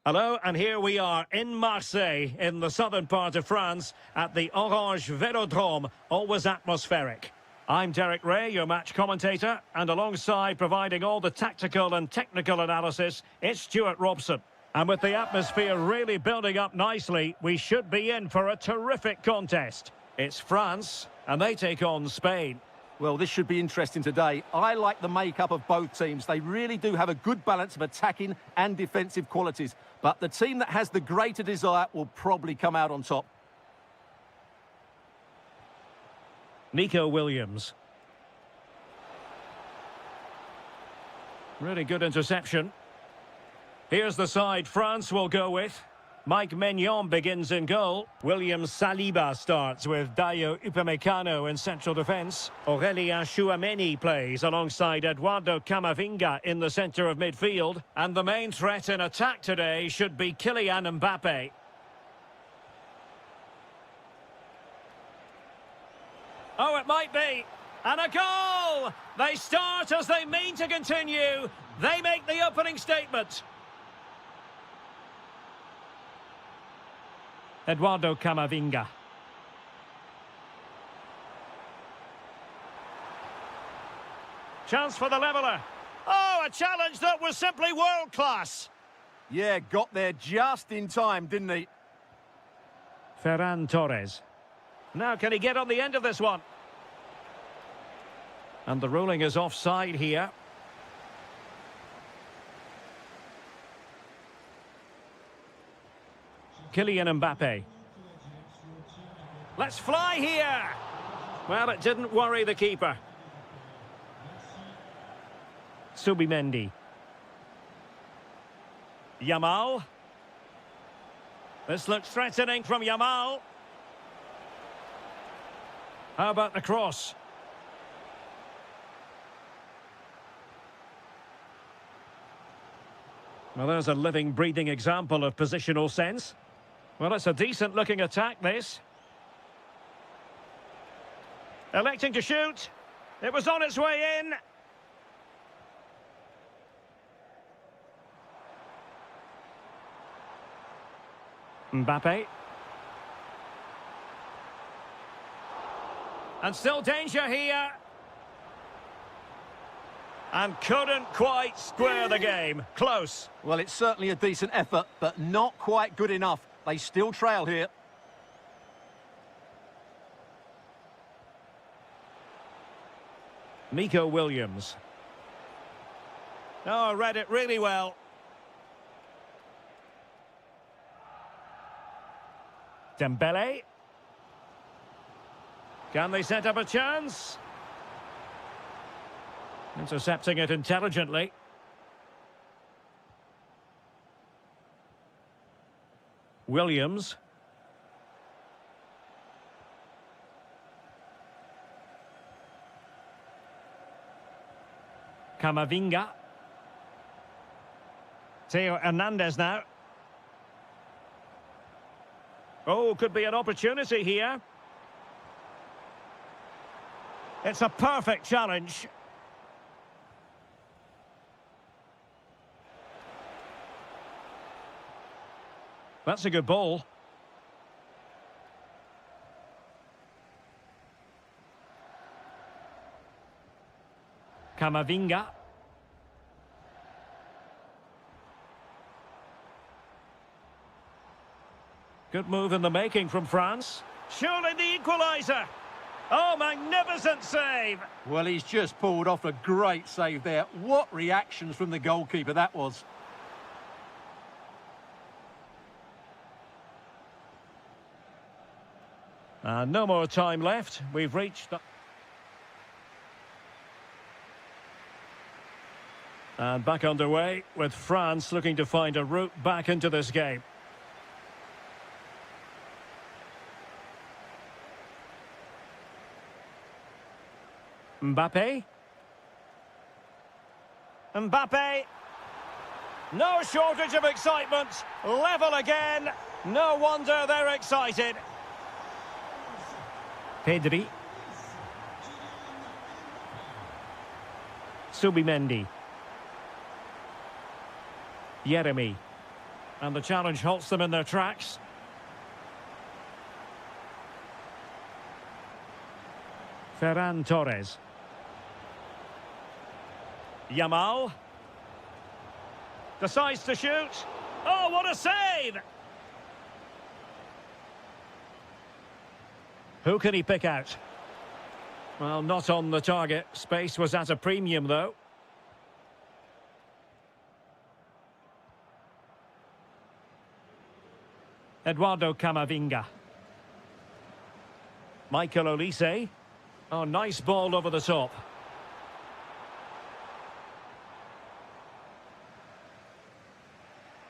Hello, and here we are in Marseille, in the southern part of France, at the Orange Velodrome, always atmospheric. I'm Derek Ray, your match commentator, and alongside providing all the tactical and technical analysis, it's Stuart Robson. And with the atmosphere really building up nicely, we should be in for a terrific contest. It's France, and they take on Spain. Well, this should be interesting today. I like the makeup of both teams. They really do have a good balance of attacking and defensive qualities. But the team that has the greater desire will probably come out on top. Nico Williams. Really good interception. Here's the side France will go with. Mike Maignan begins in goal. William Saliba starts with Dayo Upamecano in central defence. Aurélien Chouameni plays alongside Eduardo Camavinga in the centre of midfield. And the main threat in attack today should be Kylian Mbappe. Oh, it might be. And a goal! They start as they mean to continue. They make the opening statement. Eduardo Camavinga. Chance for the leveller. Oh, a challenge that was simply world-class. Yeah, got there just in time, didn't he? Ferran Torres. Now, can he get on the end of this one? And the ruling is offside here. Kylian Mbappe. Let's fly here! Well, it didn't worry the keeper. Subimendi. Yamal. This looks threatening from Yamal. How about the cross? Well, there's a living, breathing example of positional sense. Well, it's a decent-looking attack, this. Electing to shoot. It was on its way in. Mbappe. And still danger here. And couldn't quite square the game. Close. Well, it's certainly a decent effort, but not quite good enough. They still trail here. Nico Williams. Oh, read it really well. Dembele. Can they set up a chance? Intercepting it intelligently. Williams. Camavinga. Theo Hernandez now. Oh, could be an opportunity here. It's a perfect challenge. That's a good ball. Camavinga. Good move in the making from France. Surely the equaliser. Oh, magnificent save. Well, he's just pulled off a great save there. What reactions from the goalkeeper that was. No more time left. We've reached the... And back underway with France looking to find a route back into this game. Mbappe. Mbappe. No shortage of excitement. Level again. No wonder they're excited. Pedri. Subimendi. Yeremy. And the challenge halts them in their tracks. Ferran Torres. Yamal. Decides to shoot. Oh, what a save! Who can he pick out? Well, not on the target. Space was at a premium, though. Eduardo Camavinga. Michael Olise. Oh, nice ball over the top.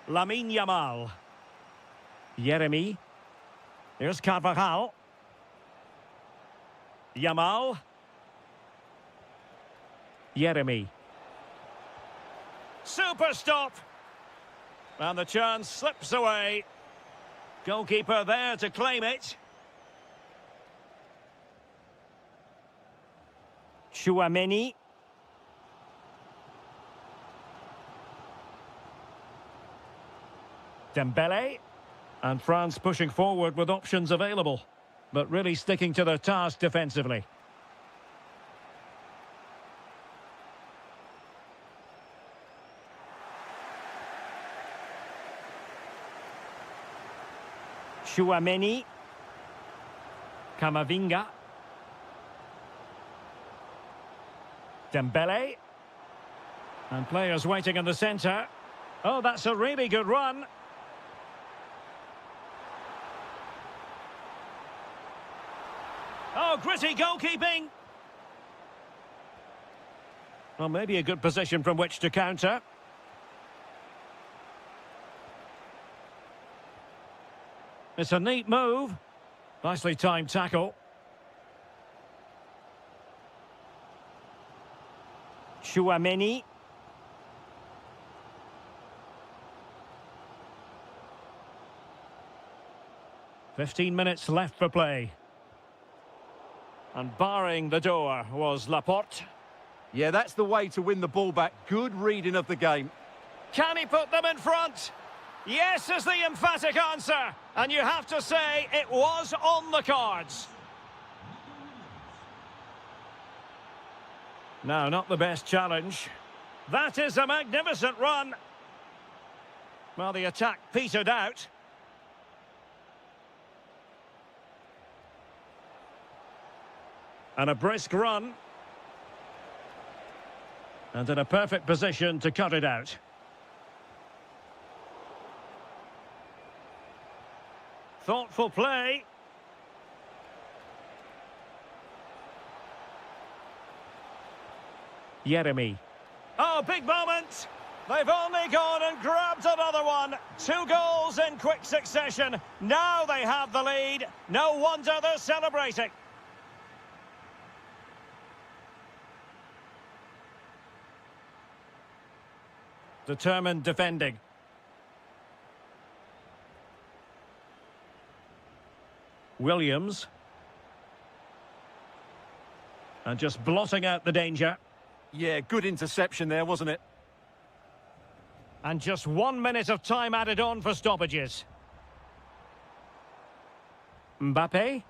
Lamine Yamal. Yeremi. Here's Carvajal. Yamal. Yeremi. Super stop. And the chance slips away. Goalkeeper there to claim it. Chouameni. Dembele. And France pushing forward with options available, but really sticking to their task defensively. Chouameni. Camavinga. Dembele. And players waiting in the centre. Oh, that's a really good run. Oh, gritty goalkeeping. Well, maybe a good position from which to counter. It's a neat move. Nicely timed tackle. Chouameni. "15 minutes left for play. And barring the door was Laporte. Yeah, that's the way to win the ball back. Good reading of the game. Can he put them in front? Yes is the emphatic answer. And you have to say it was on the cards. No, not the best challenge. That is a magnificent run. Well, the attack petered out. And a brisk run. And in a perfect position to cut it out. Thoughtful play. Yeremi. Oh, big moment. They've only gone and grabbed another one. 2 goals in quick succession. Now they have the lead. No wonder they're celebrating. Determined defending. Williams. And just blotting out the danger. Yeah, good interception there, wasn't it? And just 1 minute of time added on for stoppages. Mbappe.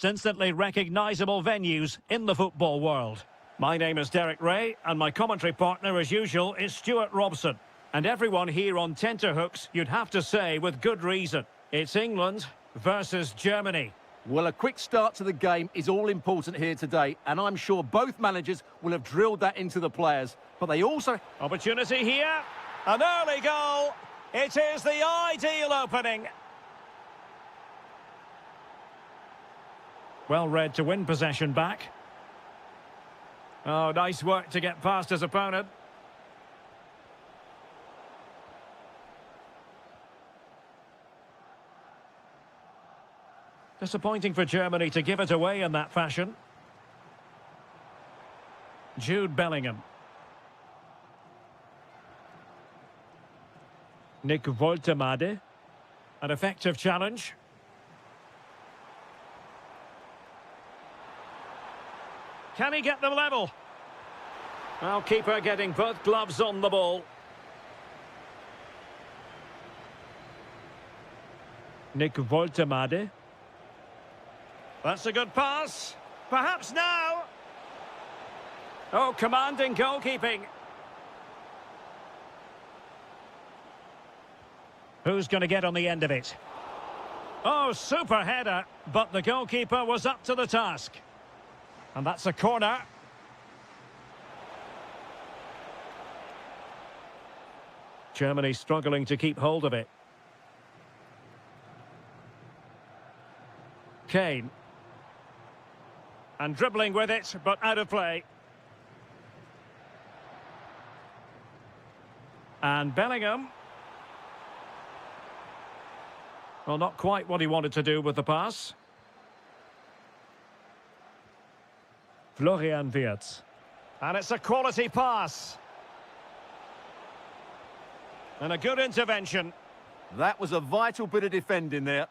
instantly recognisable venues in the football world. My name is Derek Ray, and my commentary partner, as usual, is Stuart Robson. And everyone here on tenterhooks, you'd have to say with good reason. It's England versus Germany. Well, a quick start to the game is all important here today, and I'm sure both managers will have drilled that into the players. But they also... Opportunity here. An early goal. It is the ideal opening. Well read to win possession back. Oh, nice work to get past his opponent. Disappointing for Germany to give it away in that fashion. Jude Bellingham. Nick Woltemade. An effective challenge. Can he get them level? Well, keeper getting both gloves on the ball. Nick Woltemade. That's a good pass. Perhaps now. Oh, commanding goalkeeping. Who's going to get on the end of it? Oh, super header, but the goalkeeper was up to the task. And that's a corner. Germany struggling to keep hold of it. Kane. And dribbling with it, but out of play. And Bellingham. Well, not quite what he wanted to do with the pass. Florian Wirtz. And it's a quality pass. And a good intervention. That was a vital bit of defending there.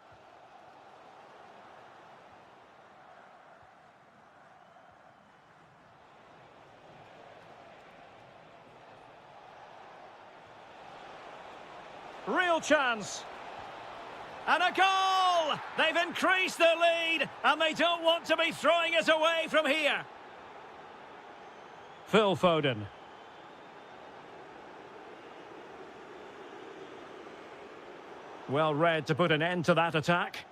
Real chance. And a goal! They've increased their lead, and they don't want to be throwing it away from here. Phil Foden. Well read to put an end to that attack.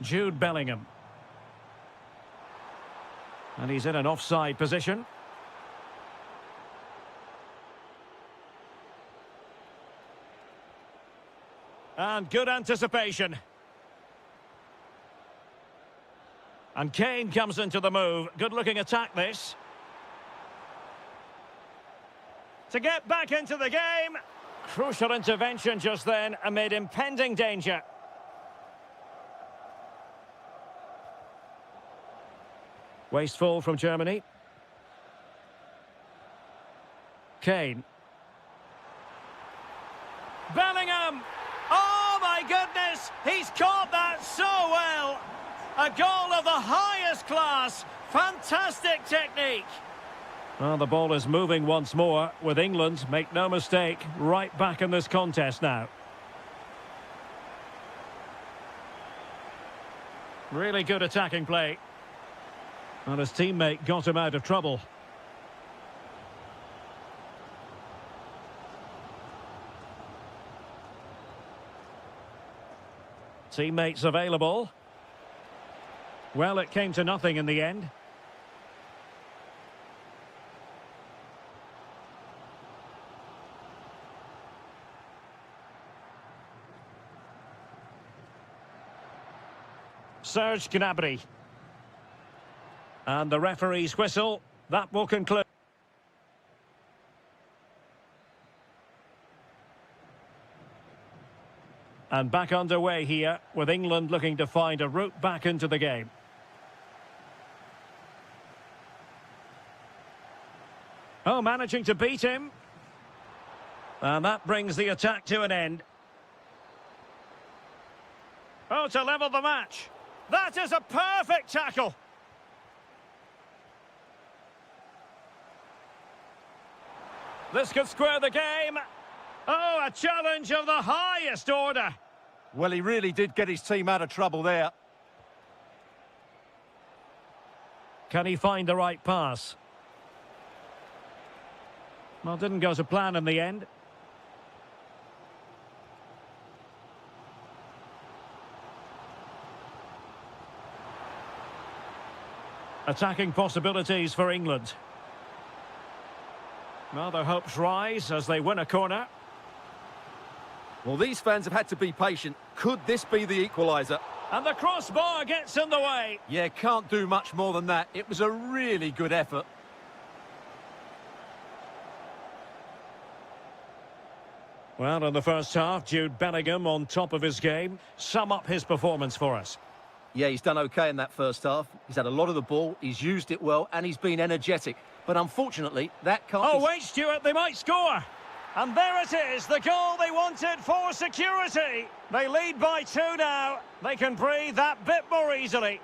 Jude Bellingham. And he's in an offside position. And good anticipation. And Kane comes into the move. Good-looking attack, this. To get back into the game. Crucial intervention just then amid impending danger. Wasteful from Germany. Kane. Bellingham! Oh my goodness! He's caught that so well! A goal of the highest class! Fantastic technique! Well, the ball is moving once more with England, make no mistake, right back in this contest now. Really good attacking play. And his teammate got him out of trouble. Teammates available. Well, it came to nothing in the end. Serge Gnabry. And the referee's whistle. That will conclude. And back underway here, with England looking to find a route back into the game. Oh, managing to beat him. And that brings the attack to an end. Oh, to level the match. That is a perfect tackle. This could square the game. Oh, a challenge of the highest order. Well, he really did get his team out of trouble there. Can he find the right pass? Well, didn't go to plan in the end. Attacking possibilities for England. Well, their hopes rise as they win a corner. Well, these fans have had to be patient. Could this be the equaliser? And the crossbar gets in the way. Yeah, can't do much more than that. It was a really good effort. Well, in the first half, Jude Bellingham on top of his game. Sum up his performance for us. Yeah, he's done okay in that first half. He's had a lot of the ball, he's used it well, and he's been energetic. But unfortunately, that can't... Oh, wait, Stuart, they might score. And there it is, the goal they wanted for security. They lead by 2 now. They can breathe that bit more easily.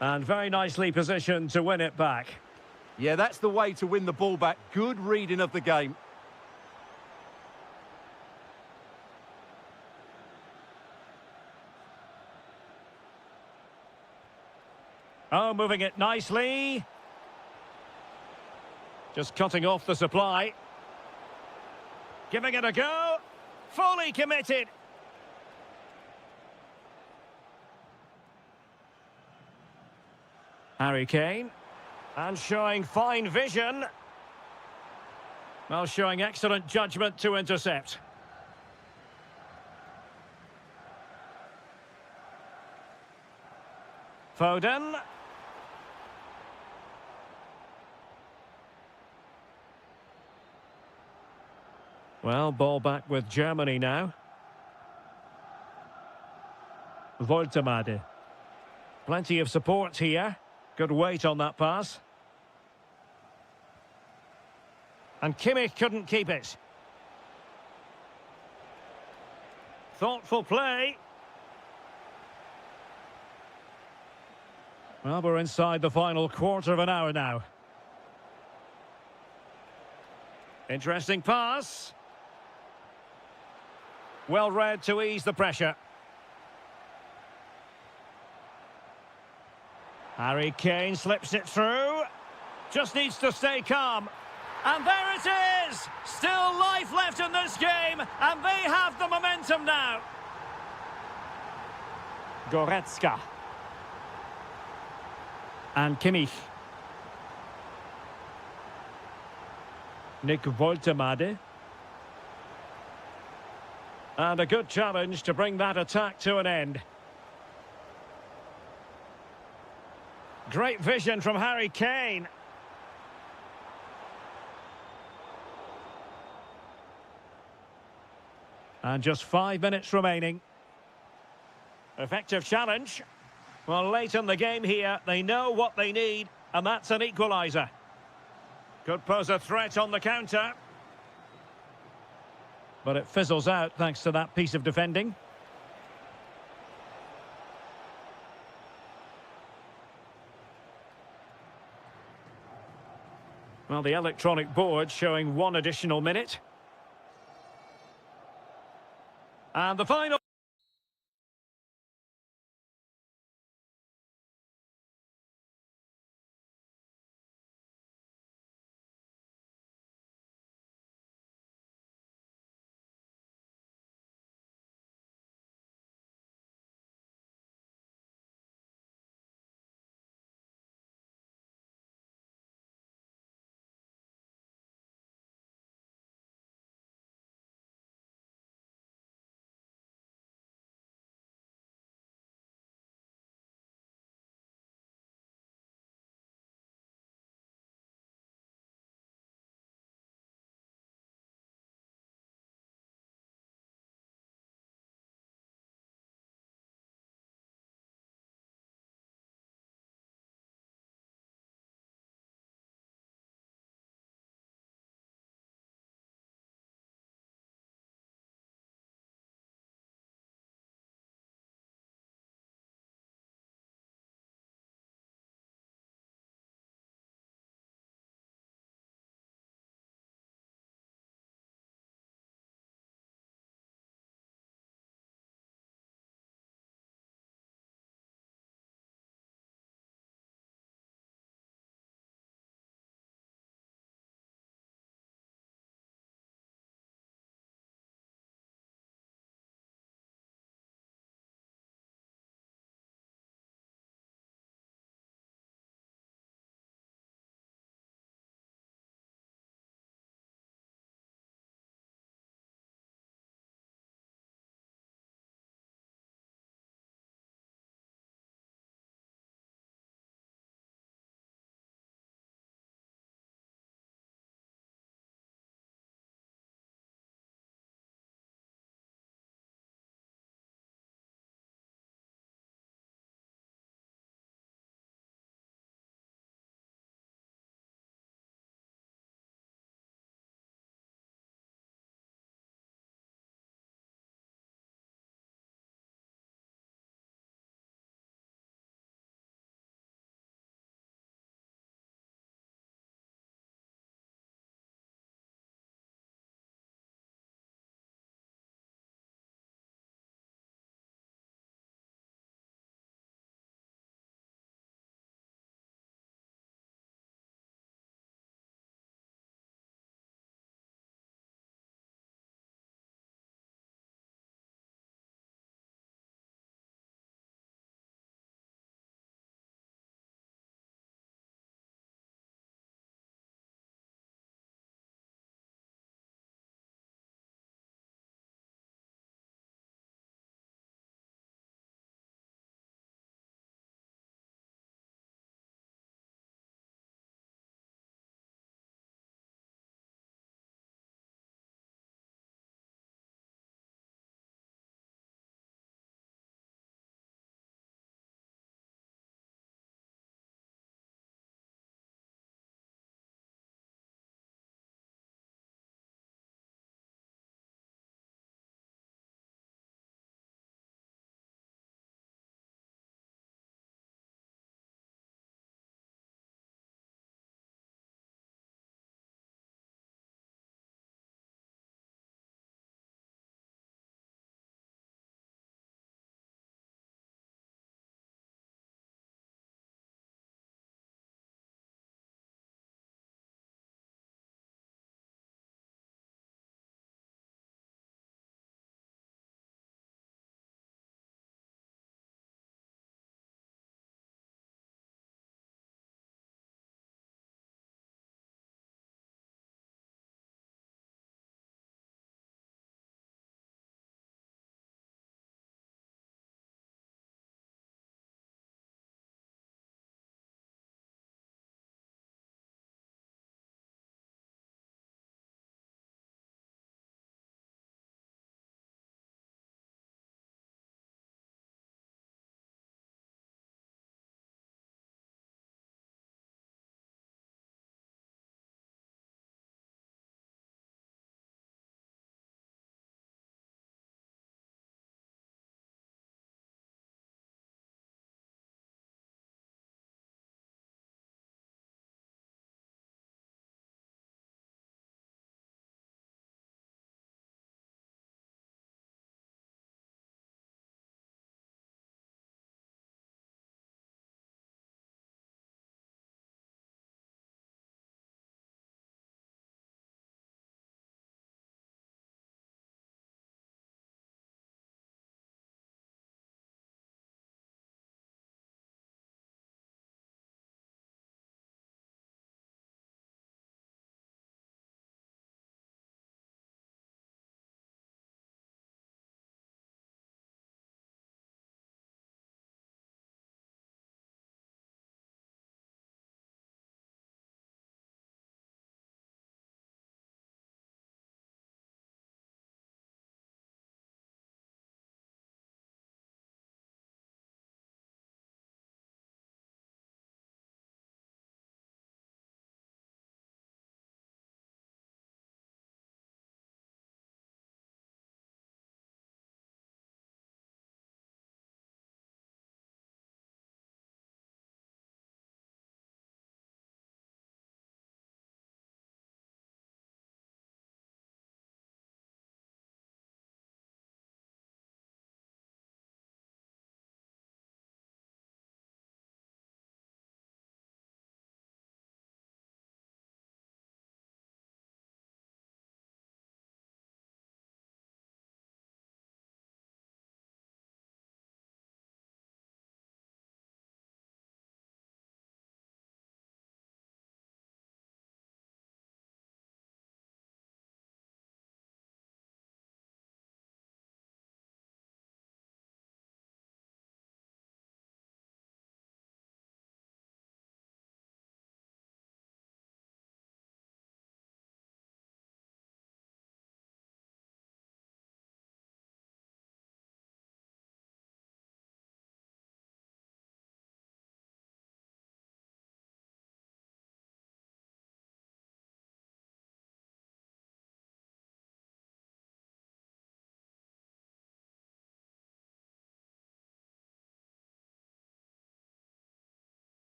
And very nicely positioned to win it back. Yeah, that's the way to win the ball back. Good reading of the game. Oh, moving it nicely. Just cutting off the supply. Giving it a go. Fully committed. Harry Kane. And showing fine vision. Well, showing excellent judgment to intercept. Foden. Well, ball back with Germany now. Woltemade. Plenty of support here. Good weight on that pass. And Kimmich couldn't keep it. Thoughtful play. Well, we're inside the final quarter of an hour now. Interesting pass. Well read to ease the pressure. Harry Kane slips it through. Just needs to stay calm. And there it is! Still life left in this game, and they have the momentum now. Goretzka. And Kimmich. Nick Woltemade. And a good challenge to bring that attack to an end. Great vision from Harry Kane. And just 5 minutes remaining. Effective challenge. Well, late in the game here, they know what they need, and that's an equaliser. Could pose a threat on the counter. But it fizzles out thanks to that piece of defending. Well, the electronic board showing 1 additional minute. And the final...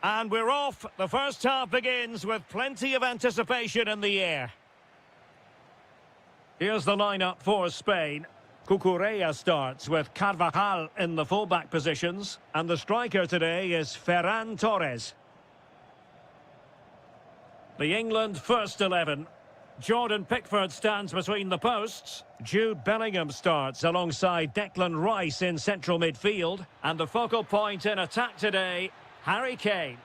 And we're off. The first half begins with plenty of anticipation in the air. Here's the lineup for Spain. Cucurella starts with Carvajal in the fullback positions. And the striker today is Ferran Torres. The England first 11. Jordan Pickford stands between the posts. Jude Bellingham starts alongside Declan Rice in central midfield. And the focal point in attack today, Harry Kane.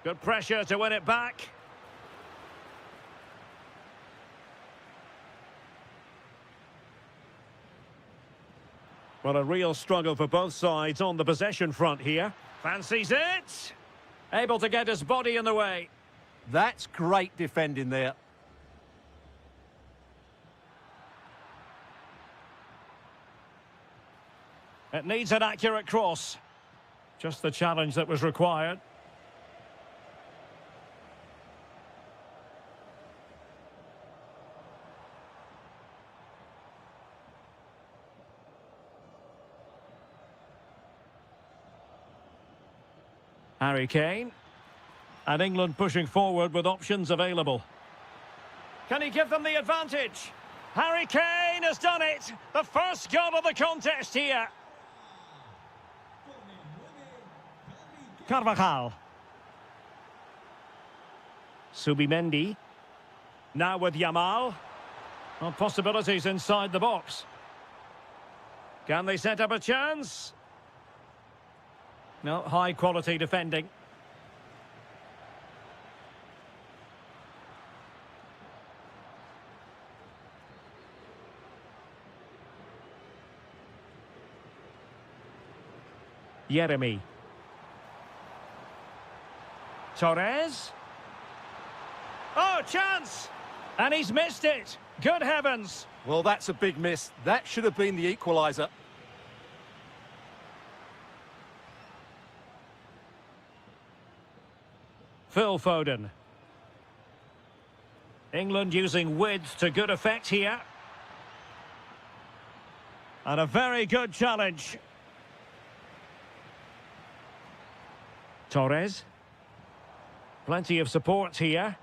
Good pressure to win it back. Well, a real struggle for both sides on the possession front here. Fancies it. Able to get his body in the way. That's great defending there. It needs an accurate cross. Just the challenge that was required. Harry Kane. And England pushing forward with options available. Can he give them the advantage? Harry Kane has done it! The first goal of the contest here. Carvajal. Subimendi. Now with Yamal. Well, possibilities inside the box. Can they set up a chance? No, high quality defending. Yeremy. Torres. Oh, chance! And he's missed it. Good heavens. Well, that's a big miss. That should have been the equaliser. Phil Foden. England using width to good effect here. And a very good challenge. Torres. Plenty of support here.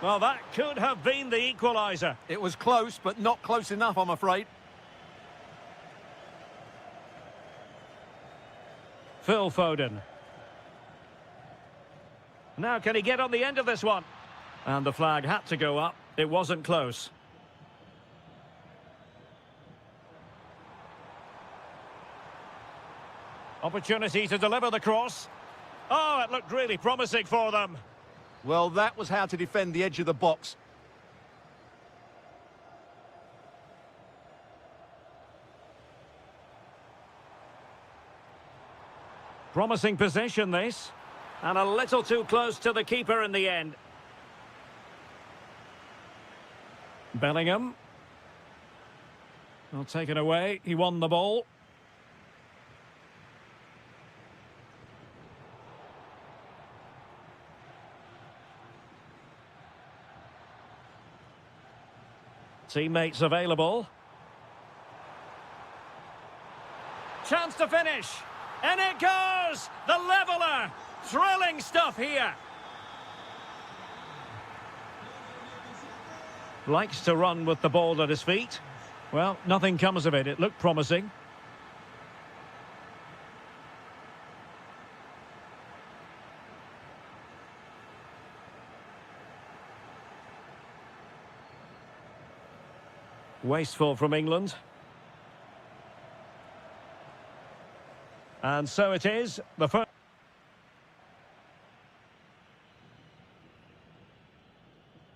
Well, that could have been the equaliser. It was close, but not close enough, I'm afraid. Phil Foden. Now, can he get on the end of this one? And the flag had to go up. It wasn't close. Opportunity to deliver the cross. Oh, it looked really promising for them. Well, that was how to defend the edge of the box. Promising position, this. And a little too close to the keeper in the end. Bellingham. Well, taken away. He won the ball. Teammates available. Chance to finish. And it goes! The leveller! Thrilling stuff here. Likes to run with the ball at his feet. Well, nothing comes of it. It looked promising. Wasteful from England. And so it is. The first.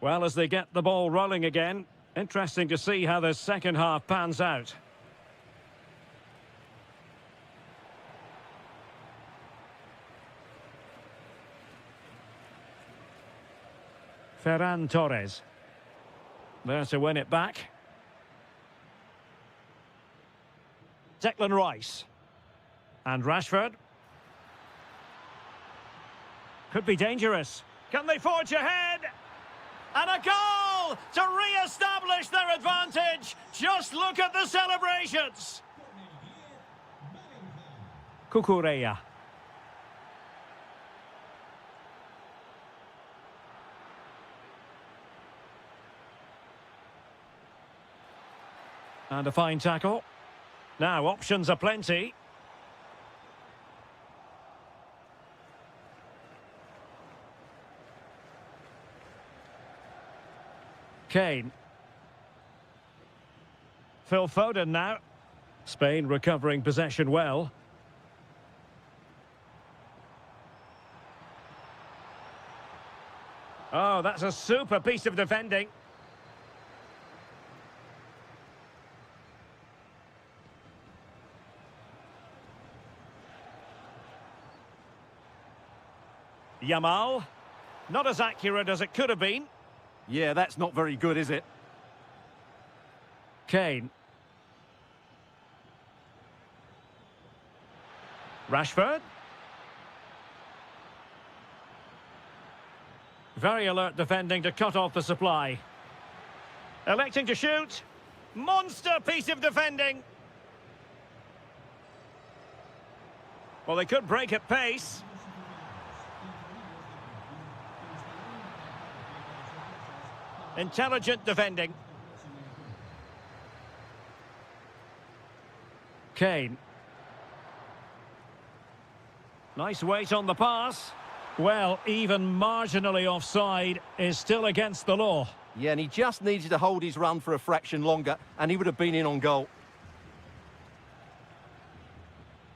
Well, as they get the ball rolling again, interesting to see how the second half pans out. Ferran Torres. There to win it back. Declan Rice. And Rashford. Could be dangerous. Can they forge ahead? And a goal! goal to re-establish their advantage. Just look at the celebrations. Kukureya. And a fine tackle. Now, options are plenty. Kane. Phil Foden now. Spain recovering possession well. Oh, that's a super piece of defending. Yamal. Not as accurate as it could have been. Yeah, that's not very good, is it? Kane. Rashford. Very alert defending to cut off the supply. Electing to shoot. Monster piece of defending. Well, they could break at pace. Intelligent defending. Kane. Nice weight on the pass. Well, even marginally offside is still against the law. Yeah, and he just needed to hold his run for a fraction longer, and he would have been in on goal.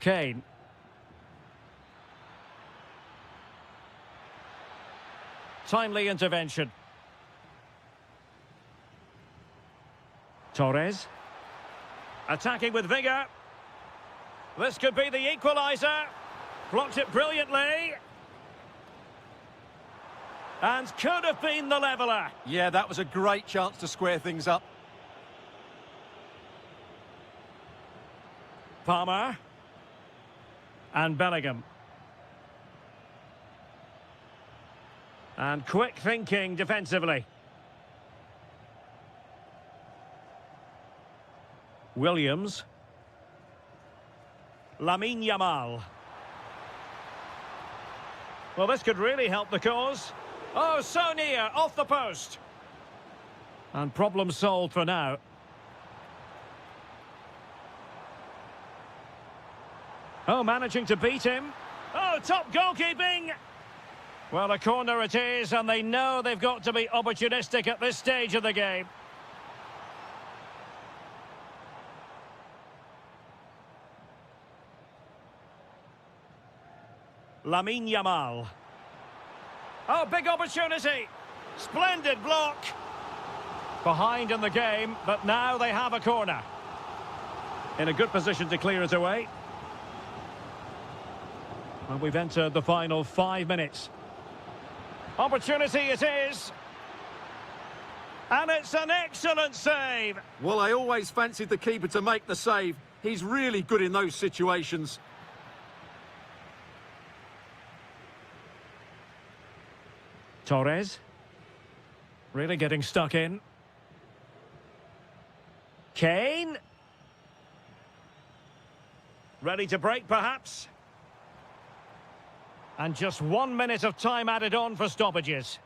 Kane. Timely intervention. Torres. Attacking with vigour. This could be the equaliser. Blocked it brilliantly. And could have been the leveller. Yeah, that was a great chance to square things up. Palmer. And Bellingham. And quick thinking defensively. Williams. Lamine Yamal. Well, this could really help the cause. Oh, so near, off the post. And problem solved for now. Oh, managing to beat him. Oh, top goalkeeping. Well, a corner it is, and they know they've got to be opportunistic at this stage of the game. Lamine Yamal. Oh, big opportunity. Splendid block. Behind in the game, but now they have a corner. In a good position to clear it away. And we've entered the final 5 minutes. Opportunity it is. And it's an excellent save. Well, I always fancied the keeper to make the save. He's really good in those situations. Torres. Really getting stuck in. Kane. Ready to break, perhaps. And just 1 minute of time added on for stoppages.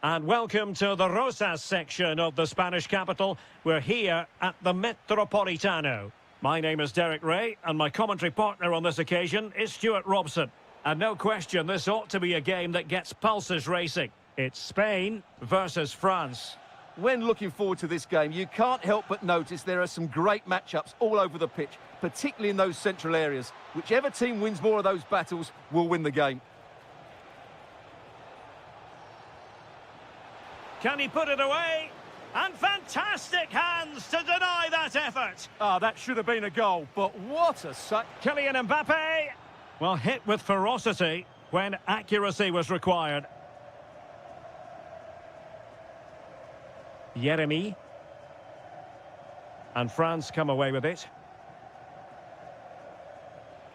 And welcome to the Rosas section of the Spanish capital. We're here at the Metropolitano. My name is Derek Ray, and my commentary partner on this occasion is Stuart Robson. And no question, this ought to be a game that gets pulses racing. It's Spain versus France. When looking forward to this game, you can't help but notice there are some great matchups all over the pitch, particularly in those central areas. Whichever team wins more of those battles will win the game. Can he put it away? And fantastic hands to deny that effort. That should have been a goal, but what a suck. Kylian Mbappe. Well, hit with ferocity when accuracy was required. Yeremy. And France come away with it.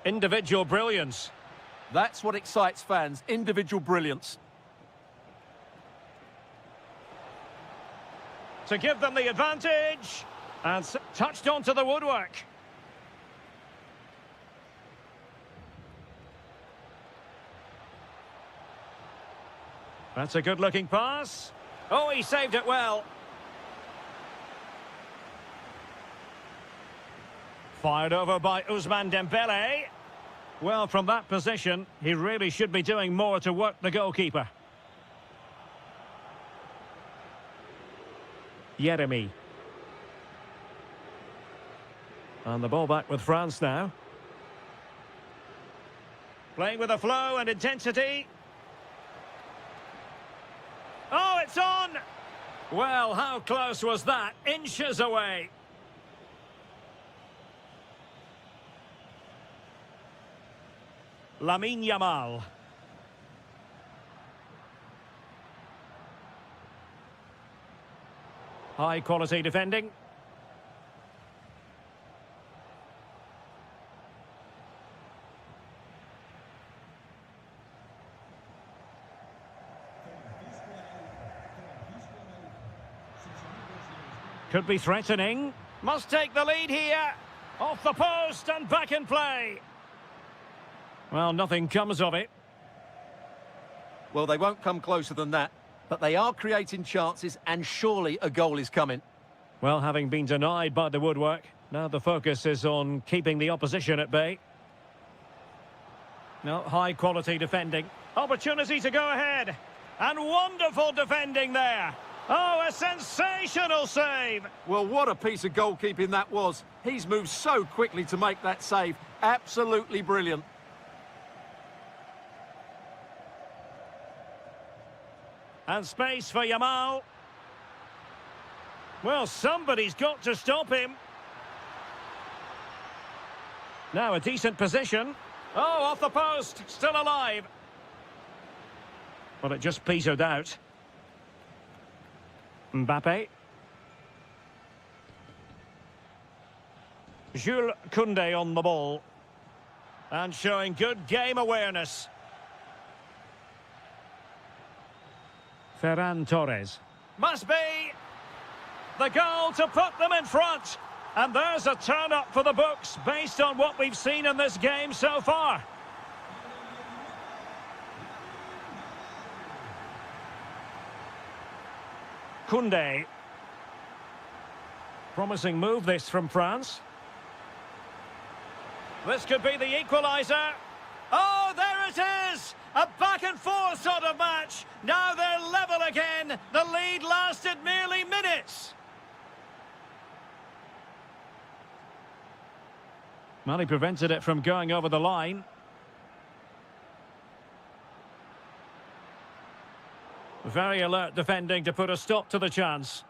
Individual brilliance. That's what excites fans, individual brilliance. To give them the advantage. And touched onto the woodwork. That's a good-looking pass. Oh, he saved it well. Fired over by Ousmane Dembele. Well, from that position, he really should be doing more to work the goalkeeper. Yeremy. And the ball back with France now. Playing with a flow and intensity. Oh, it's on! Well, how close was that? Inches away. Lamine Yamal. High quality defending. Could be threatening. Must take the lead here. Off the post and back in play. Well, nothing comes of it. Well, they won't come closer than that, but they are creating chances, and surely a goal is coming. Well, having been denied by the woodwork, now the focus is on keeping the opposition at bay. No, high-quality defending. Opportunity to go ahead. And wonderful defending there. Oh, a sensational save. Well, what a piece of goalkeeping that was. He's moved so quickly to make that save. Absolutely brilliant. And space for Yamal. Well, somebody's got to stop him. Now a decent position. Oh, off the post. Still alive. Well, it just petered out. Mbappe. Jules Koundé on the ball. And showing good game awareness. Ferran Torres. Must be the goal to put them in front. And there's a turn-up for the books based on what we've seen in this game so far. Koundé. Promising move this from France. This could be the equaliser. Oh, there it is! A back-and-forth sort of match. Now they're level again. The lead lasted merely minutes. Well, he prevented it from going over the line. Very alert defending to put a stop to the chance.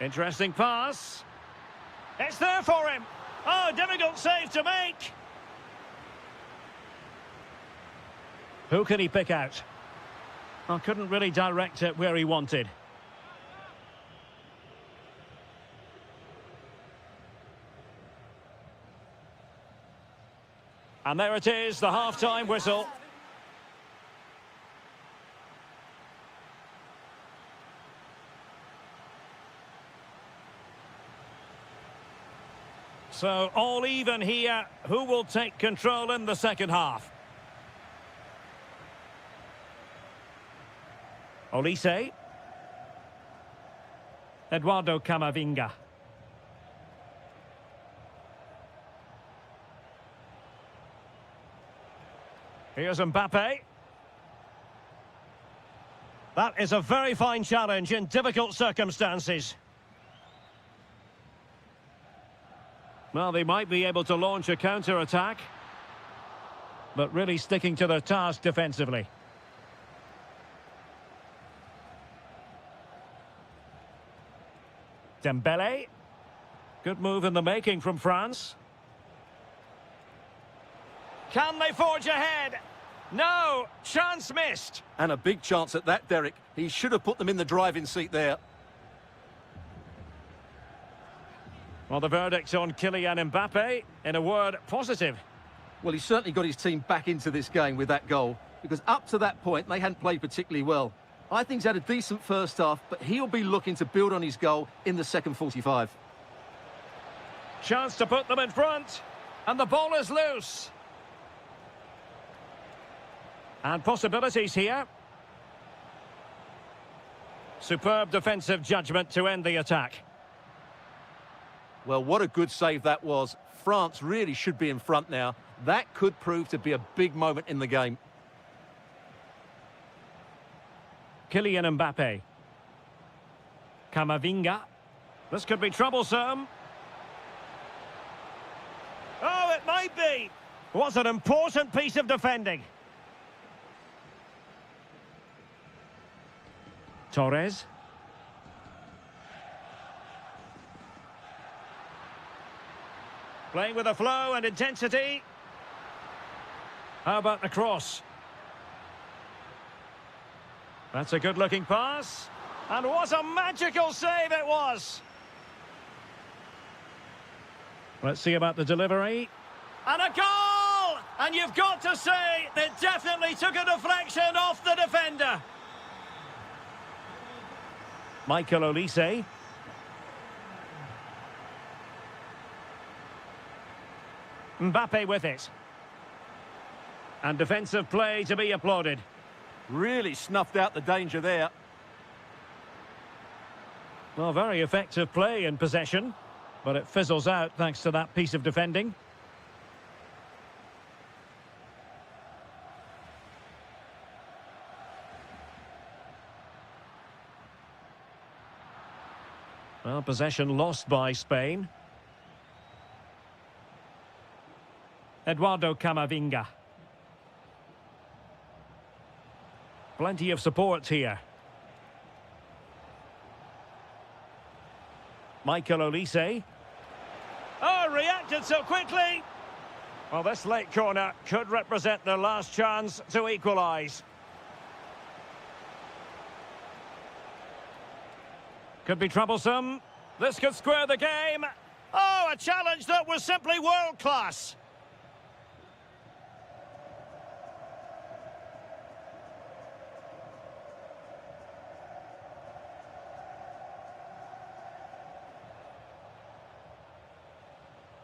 Interesting pass. It's there for him. Oh, difficult save to make. Who can he pick out? I couldn't really direct it where he wanted. And there it is, the half-time whistle. So all even here. Who will take control in the second half? Olise. Eduardo Camavinga. Here's Mbappe. That is a very fine challenge in difficult circumstances. Well, they might be able to launch a counter-attack, but really sticking to their task defensively. Dembele. Good move in the making from France. Can they forge ahead? No, chance missed. And a big chance at that, Derek. He should have put them in the driving seat there. Well, the verdict on Kylian Mbappe, in a word, positive. Well, he certainly got his team back into this game with that goal, because up to that point, they hadn't played particularly well. I think he's had a decent first half, but he'll be looking to build on his goal in the second 45. Chance to put them in front. And the ball is loose. And possibilities here. Superb defensive judgment to end the attack. Well, what a good save that was. France really should be in front now. That could prove to be a big moment in the game. Kylian Mbappe. Camavinga. This could be troublesome. Oh, it might be. What an important piece of defending. Torres. Playing with a flow and intensity. How about the cross? That's a good-looking pass. And what a magical save it was! Let's see about the delivery. And a goal! And you've got to say, it definitely took a deflection off the defender. Michael Olise. Mbappe with it. And defensive play to be applauded. Really snuffed out the danger there. Well, very effective play in possession, but it fizzles out thanks to that piece of defending. Well, possession lost by Spain. Eduardo Camavinga. Plenty of support here. Michael Olise. Oh, reacted so quickly. Well, this late corner could represent their last chance to equalise. Could be troublesome. This could square the game. Oh, a challenge that was simply world-class.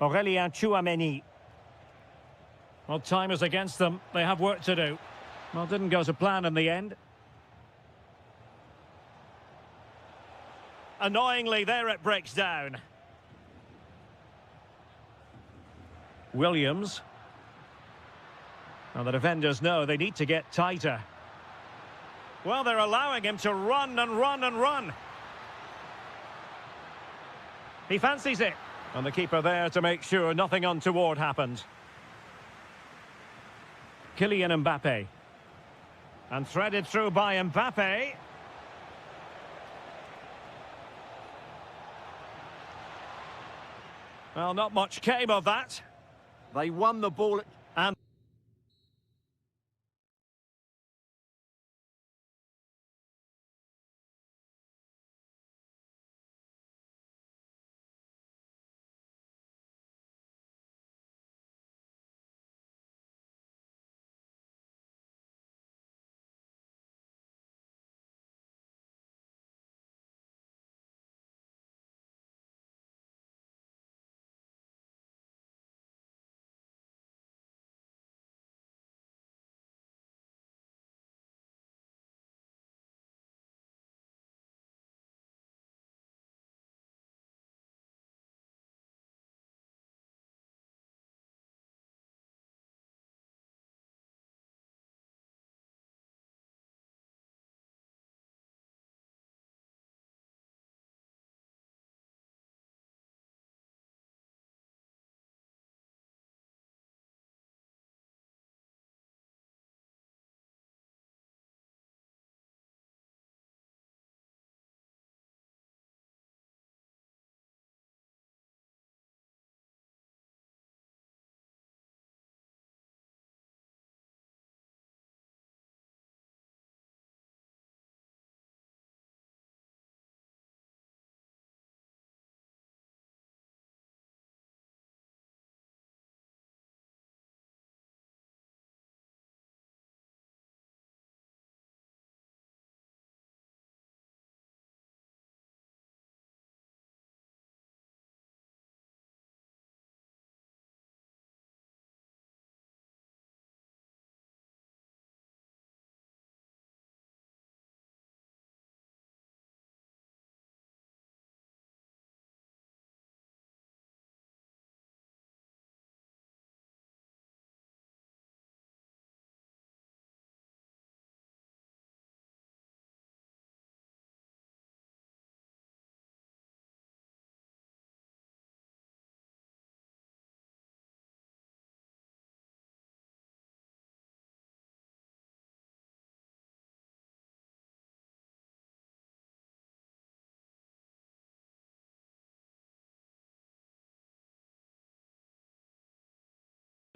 Aurélien Tchouameni. Well, time is against them. They have work to do. Well, didn't go to plan in the end. Annoyingly, there it breaks down. Williams. Now, the defenders know they need to get tighter. Well, they're allowing him to run and run and run. He fancies it. And the keeper there to make sure nothing untoward happened. Kylian Mbappe. And threaded through by Mbappe. Well, not much came of that. They won the ball. And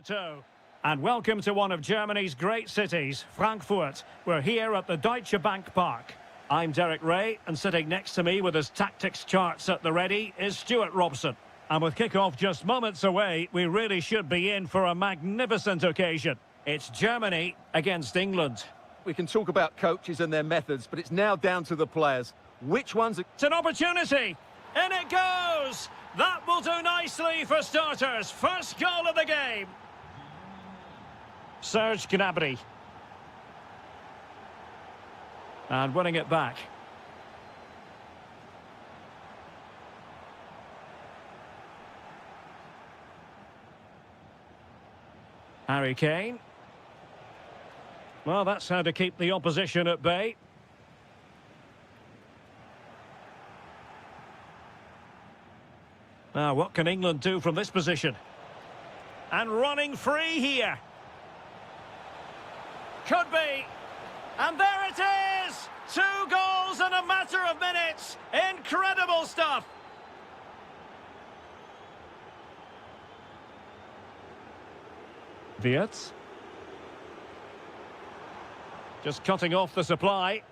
toe. And welcome to one of Germany's great cities, Frankfurt. We're here at the Deutsche Bank Park. I'm Derek Ray, and sitting next to me with his tactics charts at the ready is Stuart Robson. And with kick-off just moments away, we really should be in for a magnificent occasion. It's Germany against England. We can talk about coaches and their methods, but it's now down to the players. Which ones... It's an opportunity! In it goes! That will do nicely for starters. First goal of the game. Serge Gnabry. And winning it back. Harry Kane. Well, that's how to keep the opposition at bay. Now, what can England do from this position? And running free here. Could be. And there it is! 2 goals in a matter of minutes. Incredible stuff. Wirtz. Just cutting off the supply.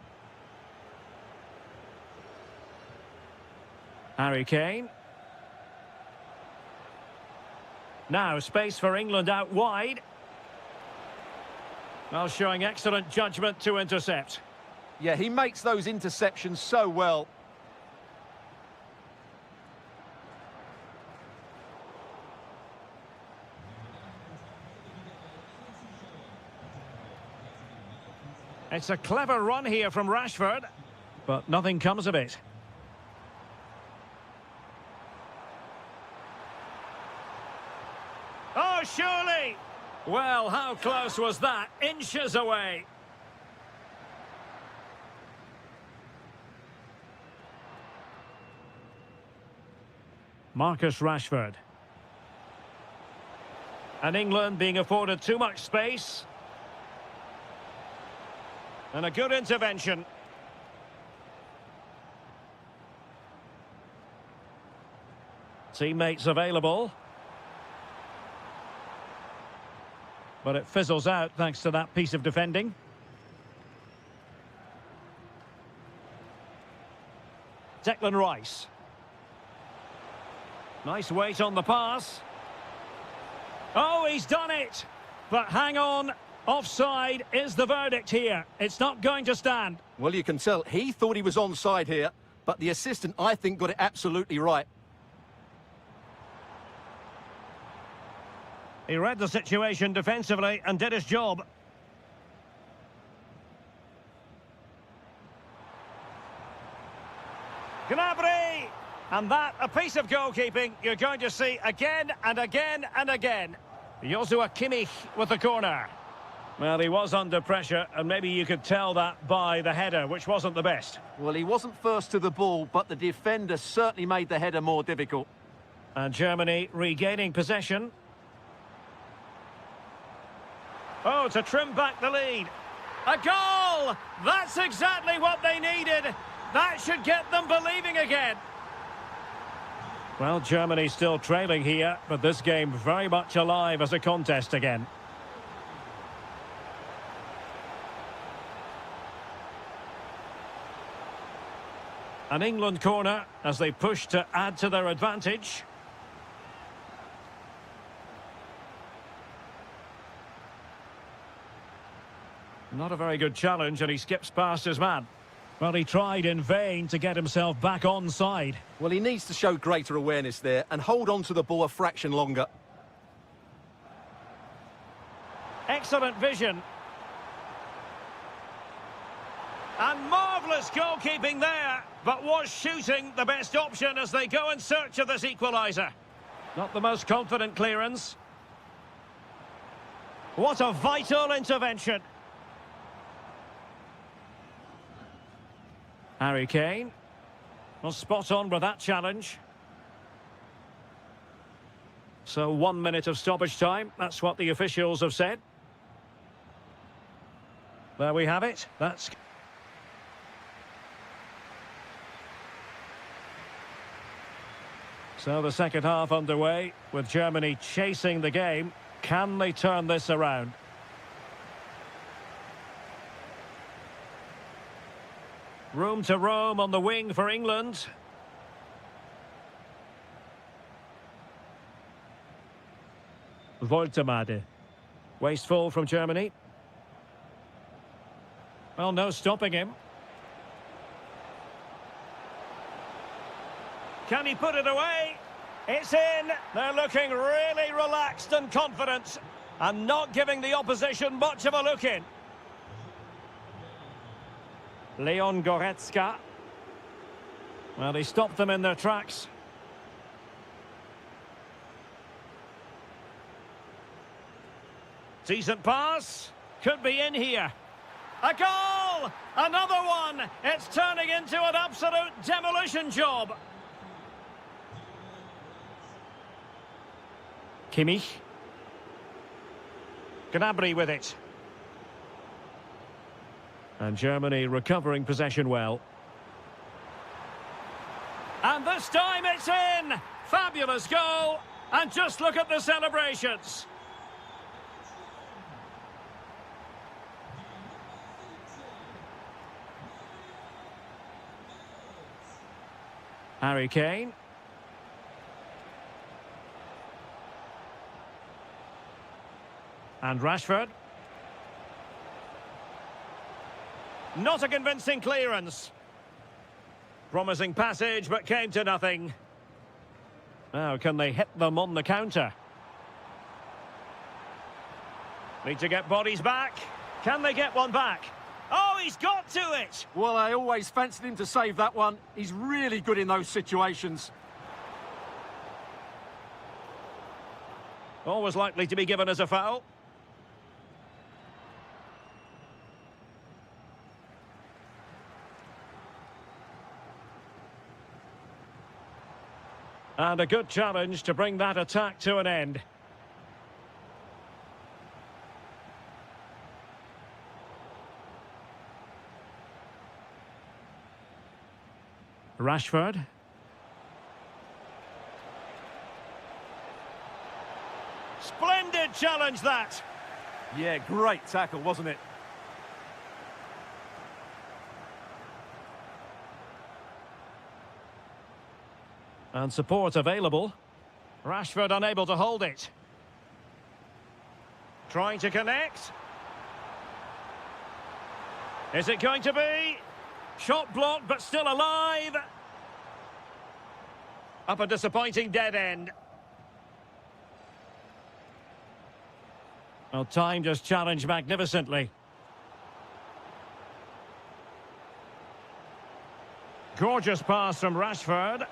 Harry Kane. Now space for England out wide. Well, showing excellent judgment to intercept. Yeah, he makes those interceptions so well. It's a clever run here from Rashford, but nothing comes of it. Oh, surely! Well, how close was that? Inches away. Marcus Rashford. And England being afforded too much space. And a good intervention. Teammates available. But it fizzles out thanks to that piece of defending. Declan Rice. Nice weight on the pass. Oh, he's done it! But hang on. Offside is the verdict here. It's not going to stand. Well, you can tell he thought he was onside here, but the assistant, I think, got it absolutely right. He read the situation defensively and did his job. Gnabry! And that, a piece of goalkeeping you're going to see again and again and again. Joshua Kimmich with the corner. Well, he was under pressure, and maybe you could tell that by the header, which wasn't the best. Well, he wasn't first to the ball, but the defender certainly made the header more difficult. And Germany regaining possession. Oh, to trim back the lead. A goal! That's exactly what they needed. That should get them believing again. Well, Germany still trailing here, but this game very much alive as a contest again. An England corner as they push to add to their advantage. Not a very good challenge, and he skips past his man. Well, he tried in vain to get himself back onside. Well, he needs to show greater awareness there and hold on to the ball a fraction longer. Excellent vision. And marvellous goalkeeping there, but was shooting the best option as they go in search of this equaliser. Not the most confident clearance. What a vital intervention. Harry Kane. Well, spot on with that challenge. So 1 minute of stoppage time. That's what the officials have said. There we have it. That's... So the second half underway with Germany chasing the game. Can they turn this around? Room to roam on the wing for England. Woltemade. Wasteful from Germany. Well, no stopping him. Can he put it away? It's in. They're looking really relaxed and confident and not giving the opposition much of a look in. Leon Goretzka. Well, he stopped them in their tracks. Decent pass. Could be in here. A goal! Another one! It's turning into an absolute demolition job. Kimmich. Gnabry with it. And Germany recovering possession well. And this time it's in! Fabulous goal! And just look at the celebrations. Harry Kane. And Rashford. Not a convincing clearance. Promising passage, but came to nothing. Now, can they hit them on the counter? Need to get bodies back. Can they get one back? Oh, he's got to it! Well, I always fancied him to save that one. He's really good in those situations. Always likely to be given as a foul. And a good challenge to bring that attack to an end. Rashford. Splendid challenge, that. Yeah, great tackle, wasn't it? And support available. Rashford unable to hold it. Trying to connect. Is it going to be? Shot blocked, but still alive. Up a disappointing dead end. Well, time just challenged magnificently. Gorgeous pass from Rashford.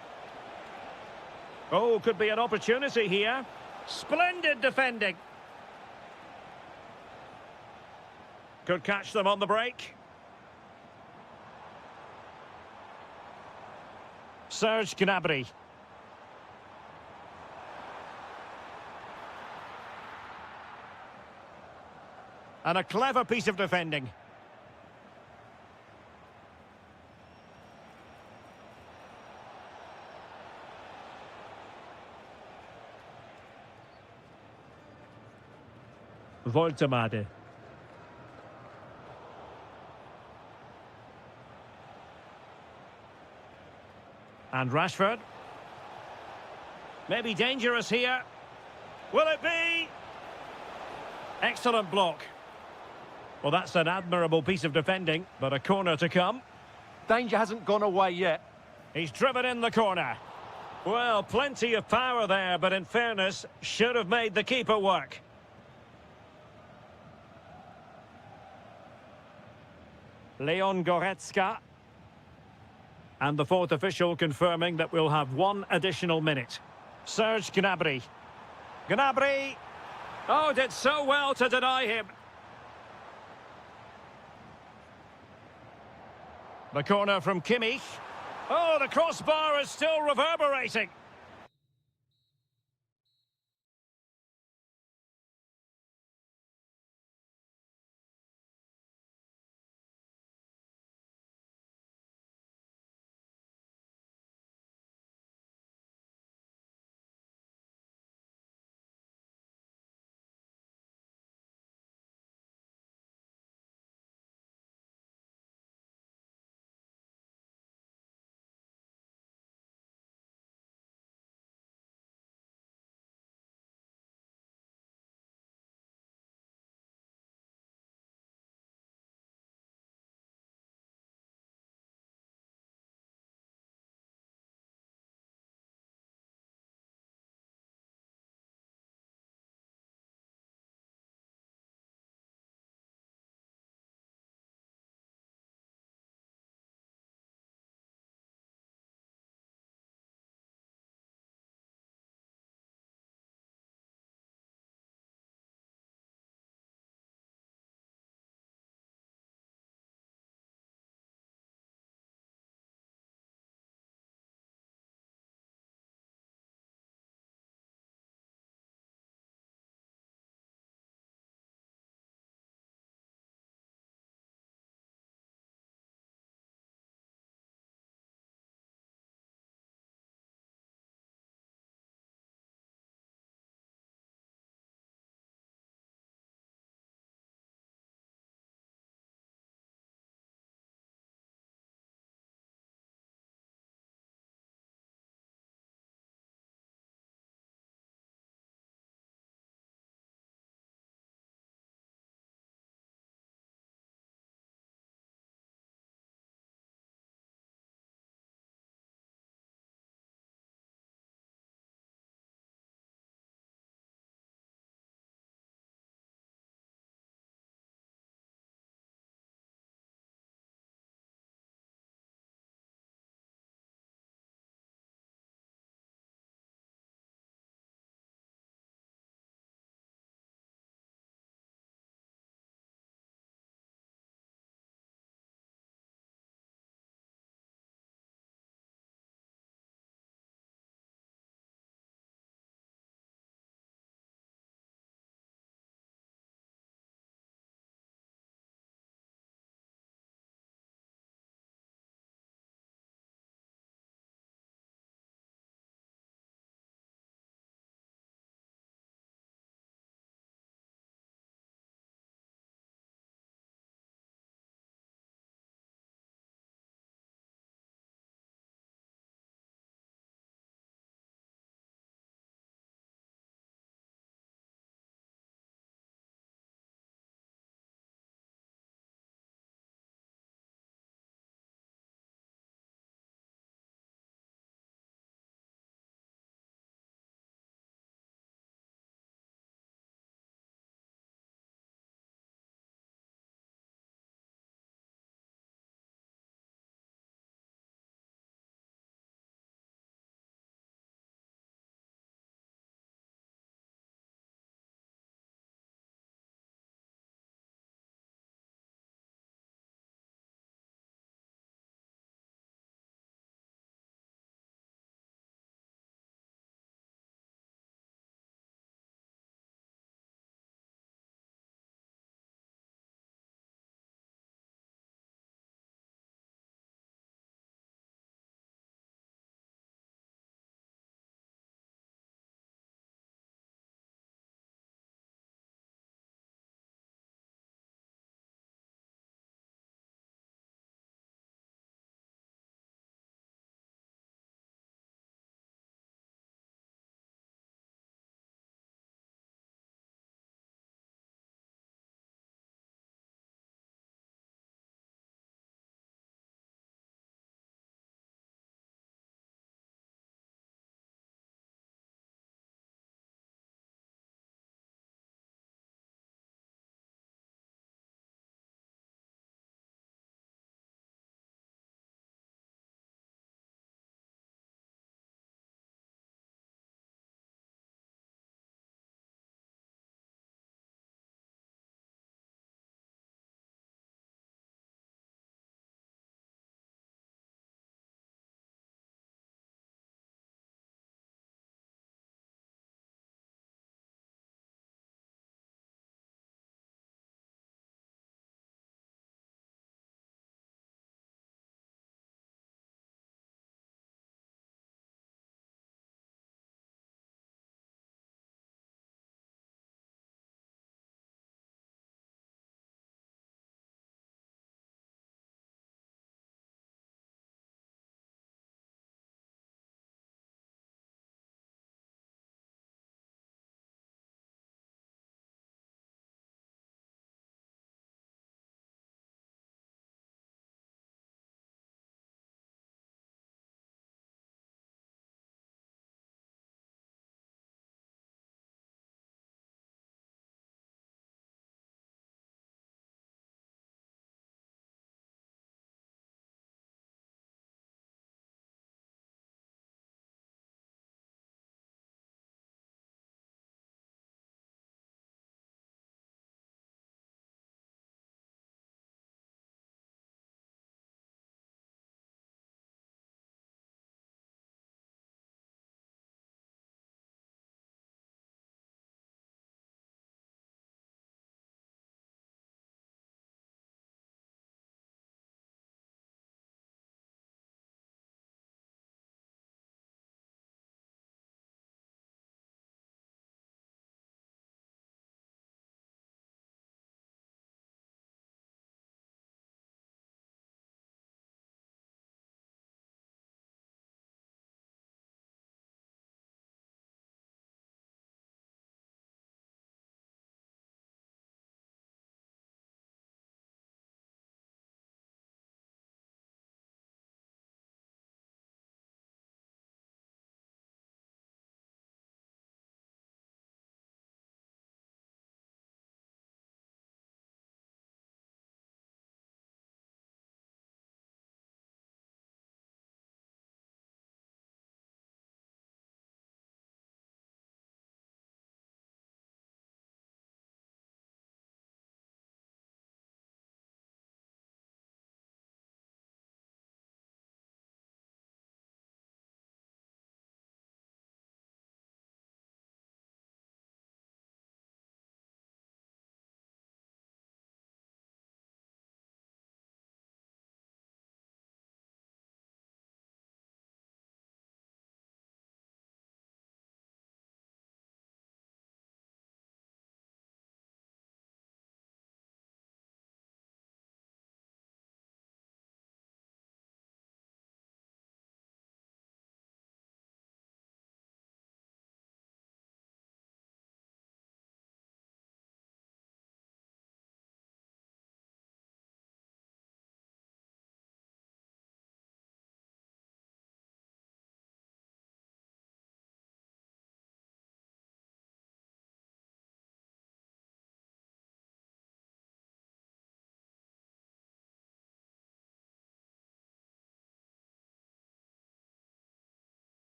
Oh, could be an opportunity here. Splendid defending. Could catch them on the break. Serge Gnabry. And a clever piece of defending. Woltemade. And Rashford. Maybe dangerous here. Will it be? Excellent block. Well, that's an admirable piece of defending, but a corner to come. Danger hasn't gone away yet. He's driven in the corner. Well, plenty of power there, but in fairness, should have made the keeper work. Leon Goretzka. And the fourth official confirming that we'll have one additional minute. Serge Gnabry. Gnabry! Oh, did so well to deny him. The corner from Kimmich. Oh, the crossbar is still reverberating.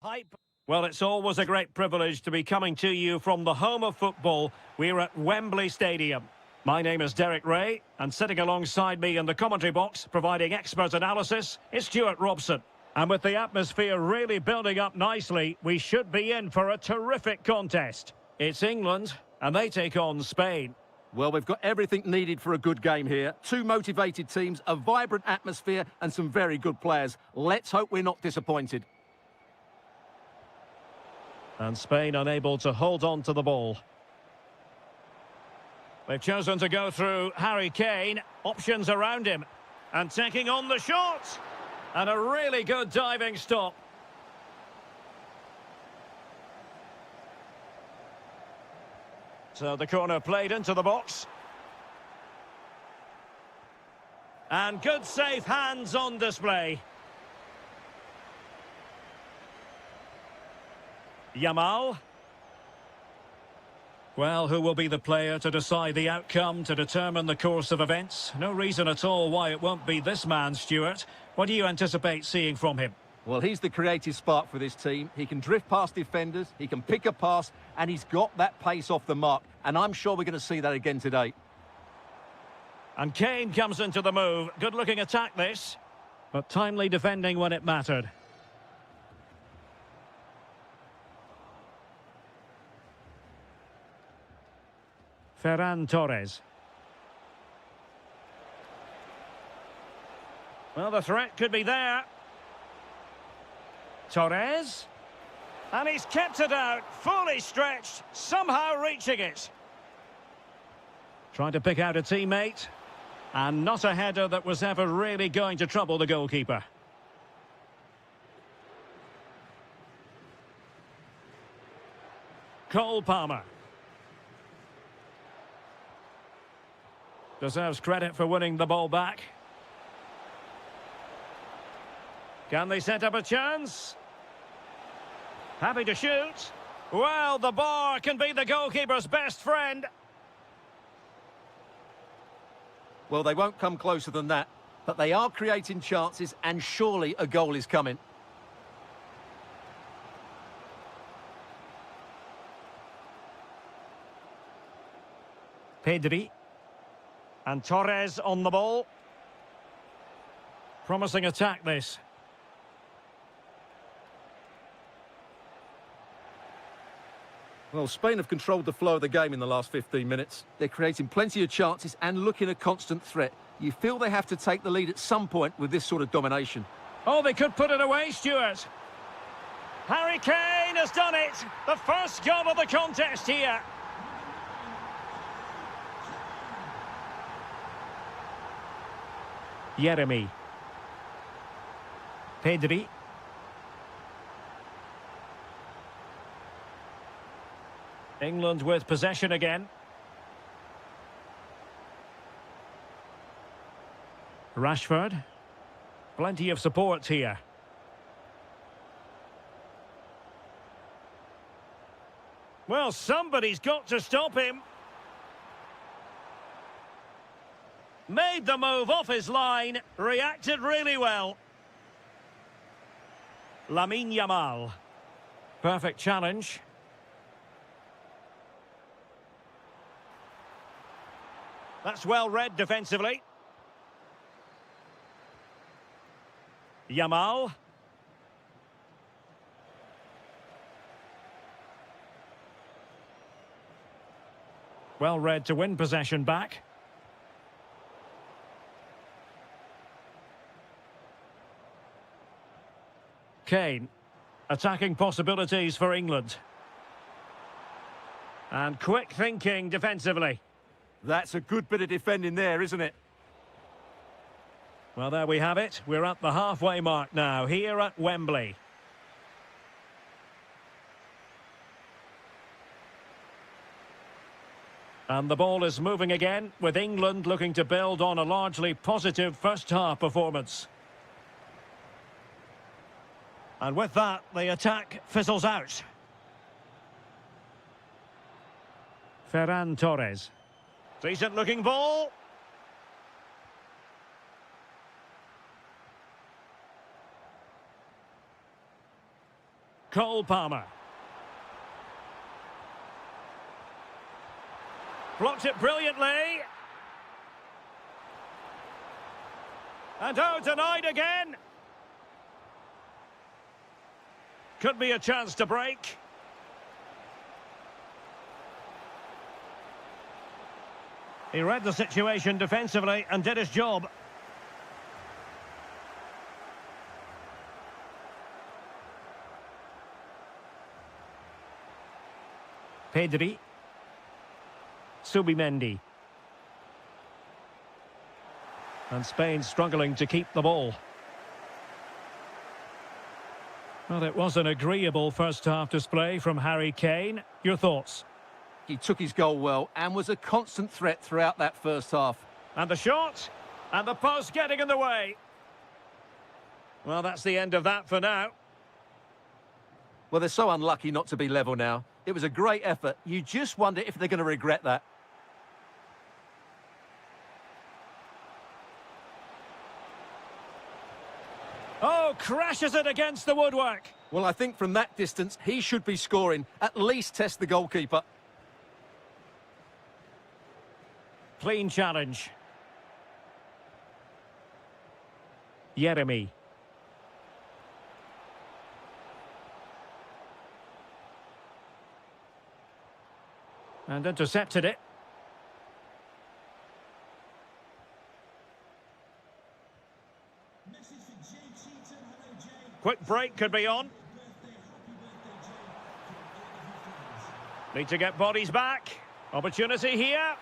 Hype. Well, it's always a great privilege to be coming to you from the home of football. We're at Wembley Stadium. My name is Derek Ray, and sitting alongside me in the commentary box, providing expert analysis, is Stuart Robson. And with the atmosphere really building up nicely, we should be in for a terrific contest. It's England, and they take on Spain. Well, we've got everything needed for a good game here. Two motivated teams, a vibrant atmosphere, and some very good players. Let's hope we're not disappointed. And Spain unable to hold on to the ball. They've chosen to go through Harry Kane. Options around him. And taking on the shot. And a really good diving stop. So the corner played into the box. And good safe hands on display. Yamal. Well, who will be the player to decide the outcome, to determine the course of events? No reason at all why it won't be this man, Stuart. What do you anticipate seeing from him? Well, he's the creative spark for this team. He can drift past defenders, he can pick a pass, and he's got that pace off the mark. And I'm sure we're going to see that again today. And Kane comes into the move. Good-looking attack, this. But timely defending when it mattered. Ferran Torres. Well, the threat could be there. Torres. And he's kept it out, fully stretched, somehow reaching it. Trying to pick out a teammate. And not a header that was ever really going to trouble the goalkeeper. Cole Palmer. Deserves credit for winning the ball back. Can they set up a chance? Happy to shoot. Well, the bar can be the goalkeeper's best friend. Well, they won't come closer than that, but they are creating chances, and surely a goal is coming. Pedri. And Torres on the ball. Promising attack, this. Well, Spain have controlled the flow of the game in the last 15 minutes. They're creating plenty of chances and looking a constant threat. You feel they have to take the lead at some point with this sort of domination. Oh, they could put it away, Stuart. Harry Kane has done it. The first goal of the contest here. Jeremy. Pedri. England with possession again. Rashford. Plenty of support here. Well, somebody's got to stop him. Made the move off his line, reacted really well. Lamine Yamal. Perfect challenge. That's well read defensively. Yamal. Well read to win possession back. Kane. Attacking possibilities for England. And quick thinking defensively. That's a good bit of defending there, isn't it? Well, there we have it. We're at the halfway mark now, here at Wembley. And the ball is moving again, with England looking to build on a largely positive first-half performance. And with that, the attack fizzles out. Ferran Torres. Decent-looking ball. Cole Palmer. Blocked it brilliantly. And oh, denied again. Could be a chance to break. He read the situation defensively and did his job. Pedri. Subimendi. And Spain struggling to keep the ball. Well, it was an agreeable first-half display from Harry Kane. Your thoughts? He took his goal well and was a constant threat throughout that first half. And the shot, and the post getting in the way. Well, that's the end of that for now. Well, they're so unlucky not to be level now. It was a great effort. You just wonder if they're going to regret that. Oh, crashes it against the woodwork. Well, I think from that distance, he should be scoring. At least test the goalkeeper. Clean challenge. Yeremy. And intercepted it. Quick break could be on. Need to get bodies back. Opportunity here.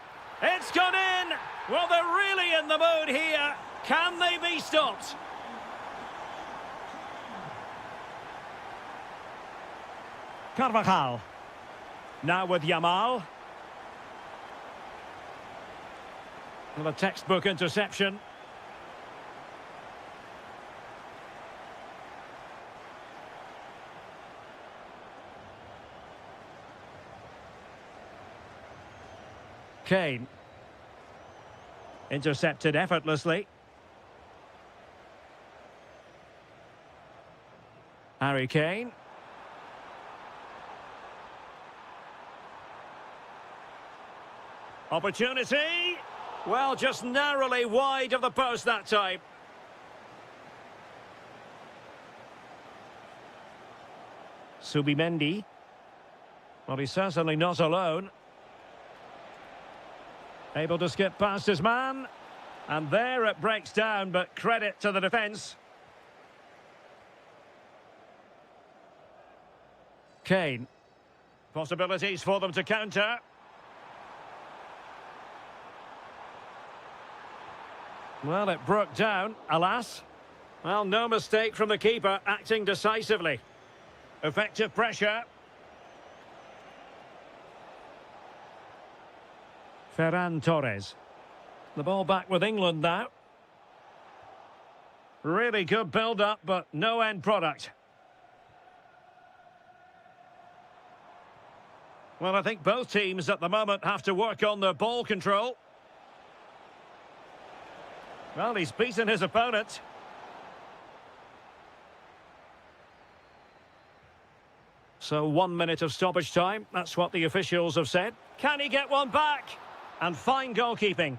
It's gone in! Well, they're really in the mood here. Can they be stopped? Carvajal. Now with Yamal. And a textbook interception. Kane. Intercepted effortlessly. Harry Kane. Opportunity. Well, just narrowly wide of the post that time. Subimendi. Well, he's certainly not alone. Able to skip past his man. And there it breaks down, but credit to the defence. Kane. Possibilities for them to counter. Well, it broke down, alas. Well, no mistake from the keeper, acting decisively. Effective pressure. Ferran Torres. The ball back with England now. Really good build-up, but no end product. Well, I think both teams at the moment have to work on their ball control. Well, he's beaten his opponent. So 1 minute of stoppage time, that's what the officials have said. Can he get one back? And fine goalkeeping.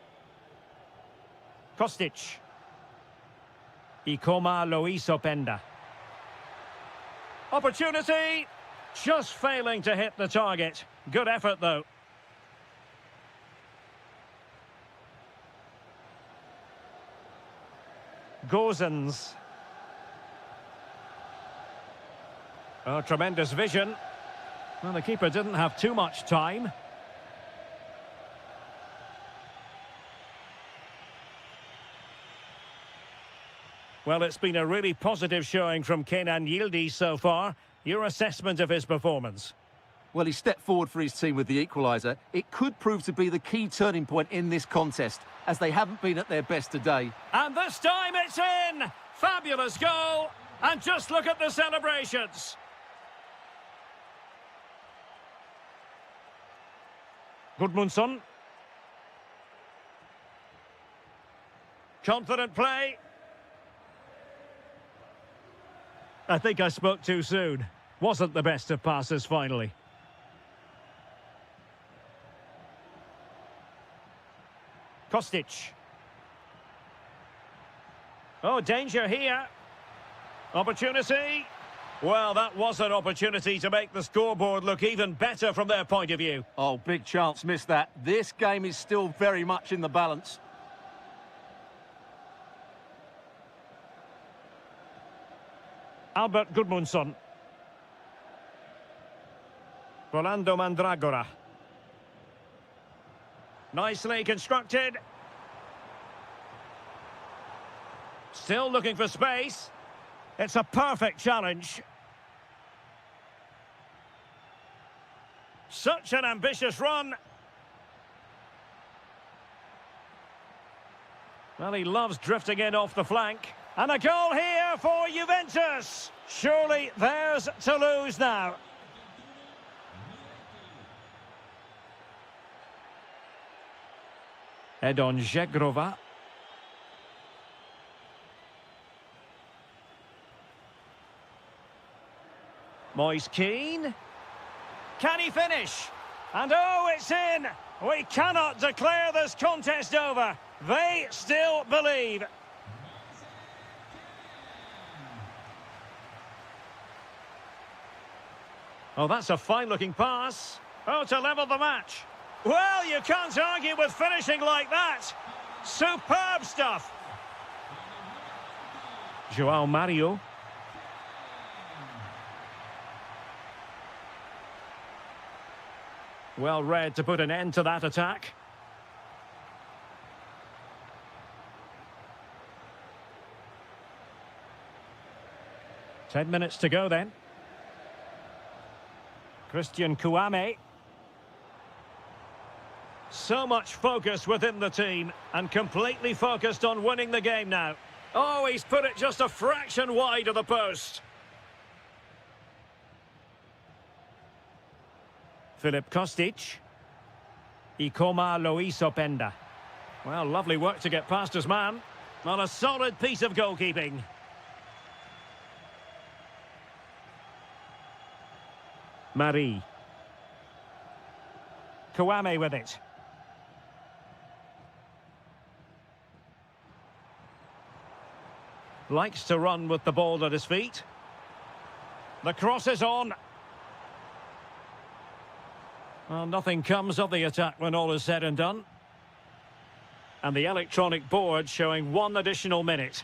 Kostic. Ikoma Loisopenda. Opportunity. Just failing to hit the target. Good effort, though. Gozens. Oh, tremendous vision. Well, the keeper didn't have too much time. Well, it's been a really positive showing from Kenan Yildiz so far. Your assessment of his performance? Well, he stepped forward for his team with the equaliser. It could prove to be the key turning point in this contest, as they haven't been at their best today. And this time it's in! Fabulous goal! And just look at the celebrations! Gudmundsson. Confident play. I think I spoke too soon. Wasn't the best of passes finally. Kostic. Oh, danger here. Opportunity. Well, that was an opportunity to make the scoreboard look even better from their point of view. Oh, big chance missed that. This game is still very much in the balance. Albert Gudmundsson. Rolando Mandragora. Nicely constructed. Still looking for space. It's a perfect challenge. Such an ambitious run. Well, he loves drifting in off the flank. And a goal here for Juventus. Surely theirs to lose now. Edon Žegrova. Moise Keane. Can he finish? And oh, it's in! We cannot declare this contest over. They still believe. Oh, that's a fine-looking pass. Oh, to level the match. Well, you can't argue with finishing like that. Superb stuff. João Mario. Well read to put an end to that attack. Ten minutes to go then. Christian Kouame. So much focus within the team and completely focused on winning the game now. Oh, he's put it just a fraction wide of the post. Filip Kostic. Ikoma Loisopenda. Well, lovely work to get past his man. On a solid piece of goalkeeping. Marie. Kouame with it. Likes to run with the ball at his feet. The cross is on. Well, nothing comes of the attack when all is said and done. And the electronic board showing 1 additional minute.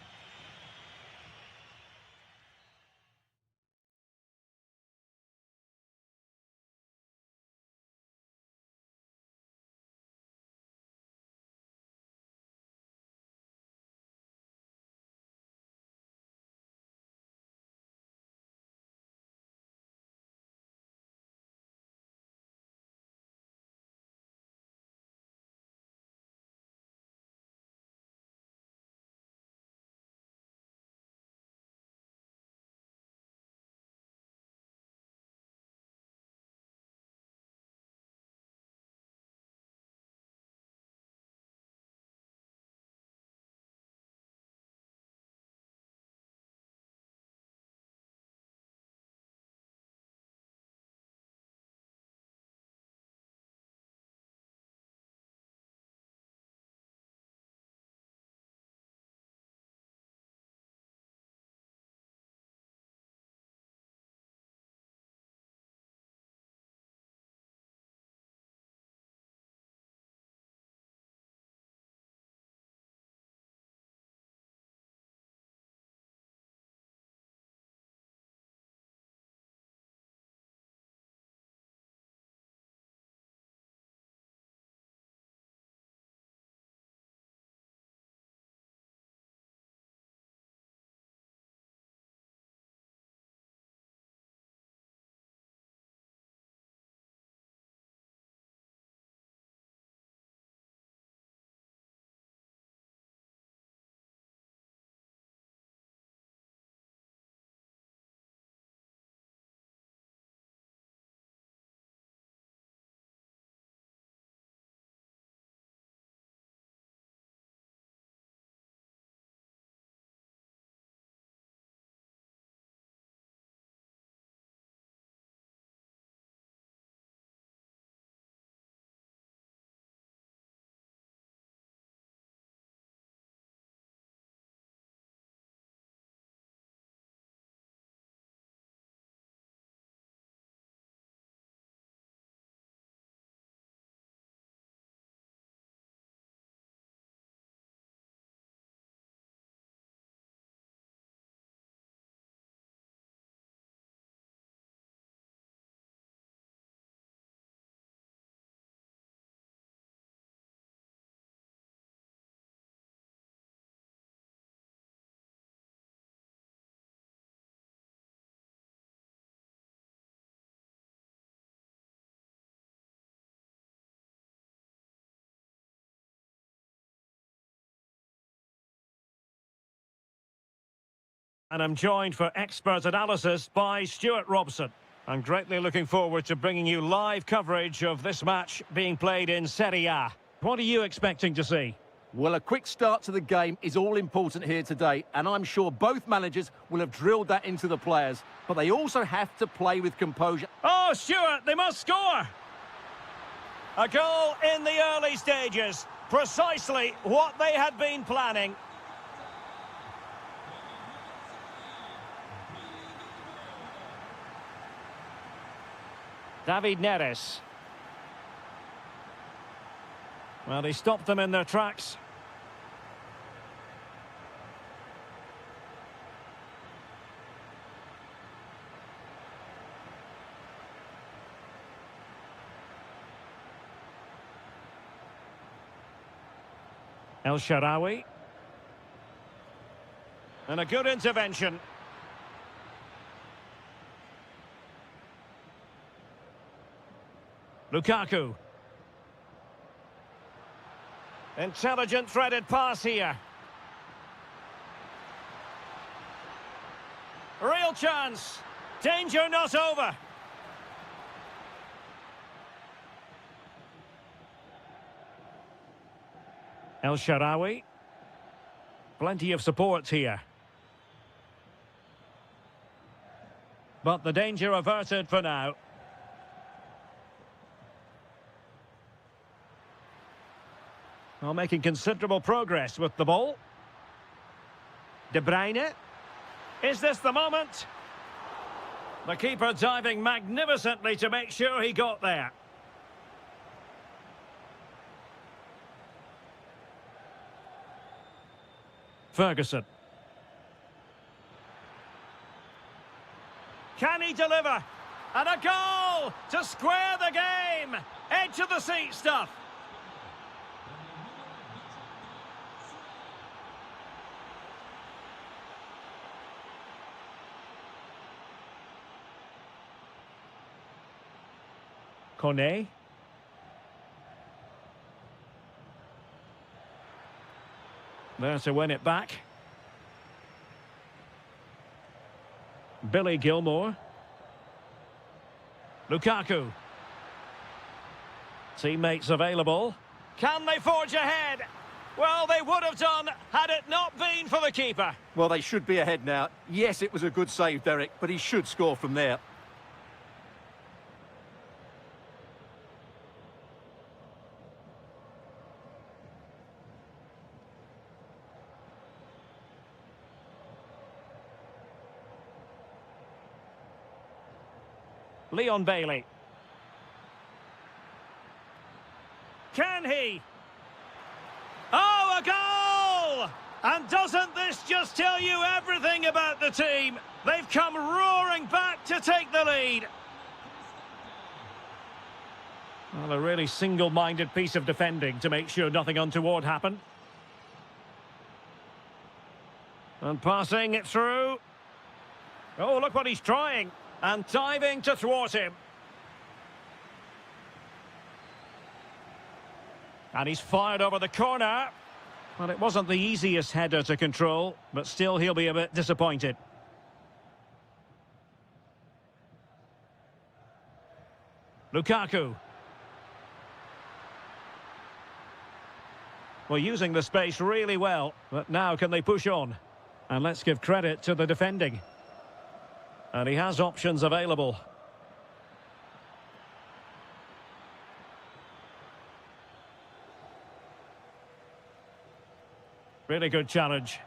And I'm joined for expert analysis by Stuart Robson. I'm greatly looking forward to bringing you live coverage of this match being played in Serie A. What are you expecting to see? Well, a quick start to the game is all important here today, and I'm sure both managers will have drilled that into the players. But they also have to play with composure. Oh, Stuart, they must score! A goal in the early stages. Precisely what they had been planning. David Neres. Well, he stopped them in their tracks. El Shaarawy. And a good intervention. Lukaku. Intelligent threaded pass here. Real chance. Danger not over. El Shaarawy. Plenty of support here. But the danger averted for now. Well, making considerable progress with the ball. De Bruyne. Is this the moment? The keeper diving magnificently to make sure he got there. Ferguson. Can he deliver? And a goal to square the game. Edge of the seat stuff. Kone. There to win it back. Billy Gilmore. Lukaku. Teammates available. Can they forge ahead? Well, they would have done had it not been for the keeper. Well, they should be ahead now. Yes, it was a good save, Derek, but he should score from there. Leon Bailey. Can he? Oh, a goal! And doesn't this just tell you everything about the team? They've come roaring back to take the lead. Well, a really single-minded piece of defending to make sure nothing untoward happened. And passing it through. Oh, look what he's trying. And diving to thwart him. And he's fired over the corner. Well, it wasn't the easiest header to control, but still he'll be a bit disappointed. Lukaku. Well, using the space really well, but now can they push on? And let's give credit to the defending. And he has options available. Really good challenge.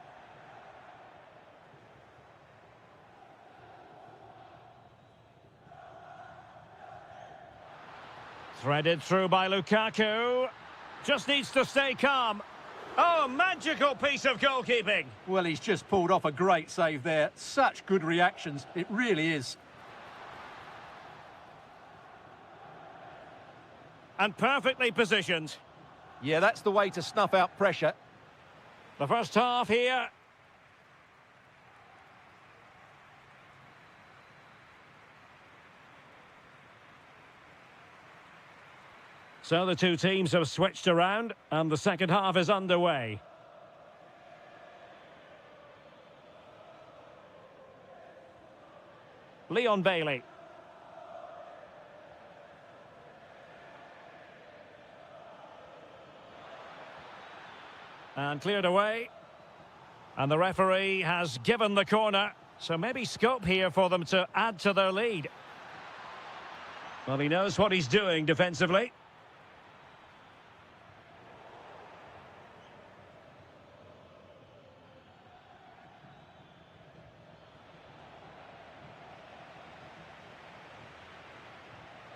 Threaded through by Lukaku. Just needs to stay calm. Oh, magical piece of goalkeeping. Well, he's just pulled off a great save there. Such good reactions. It really is. And perfectly positioned. Yeah, that's the way to snuff out pressure. The first half here. So the two teams have switched around and the second half is underway. Leon Bailey. And cleared away. And the referee has given the corner. So maybe scope here for them to add to their lead. Well, he knows what he's doing defensively.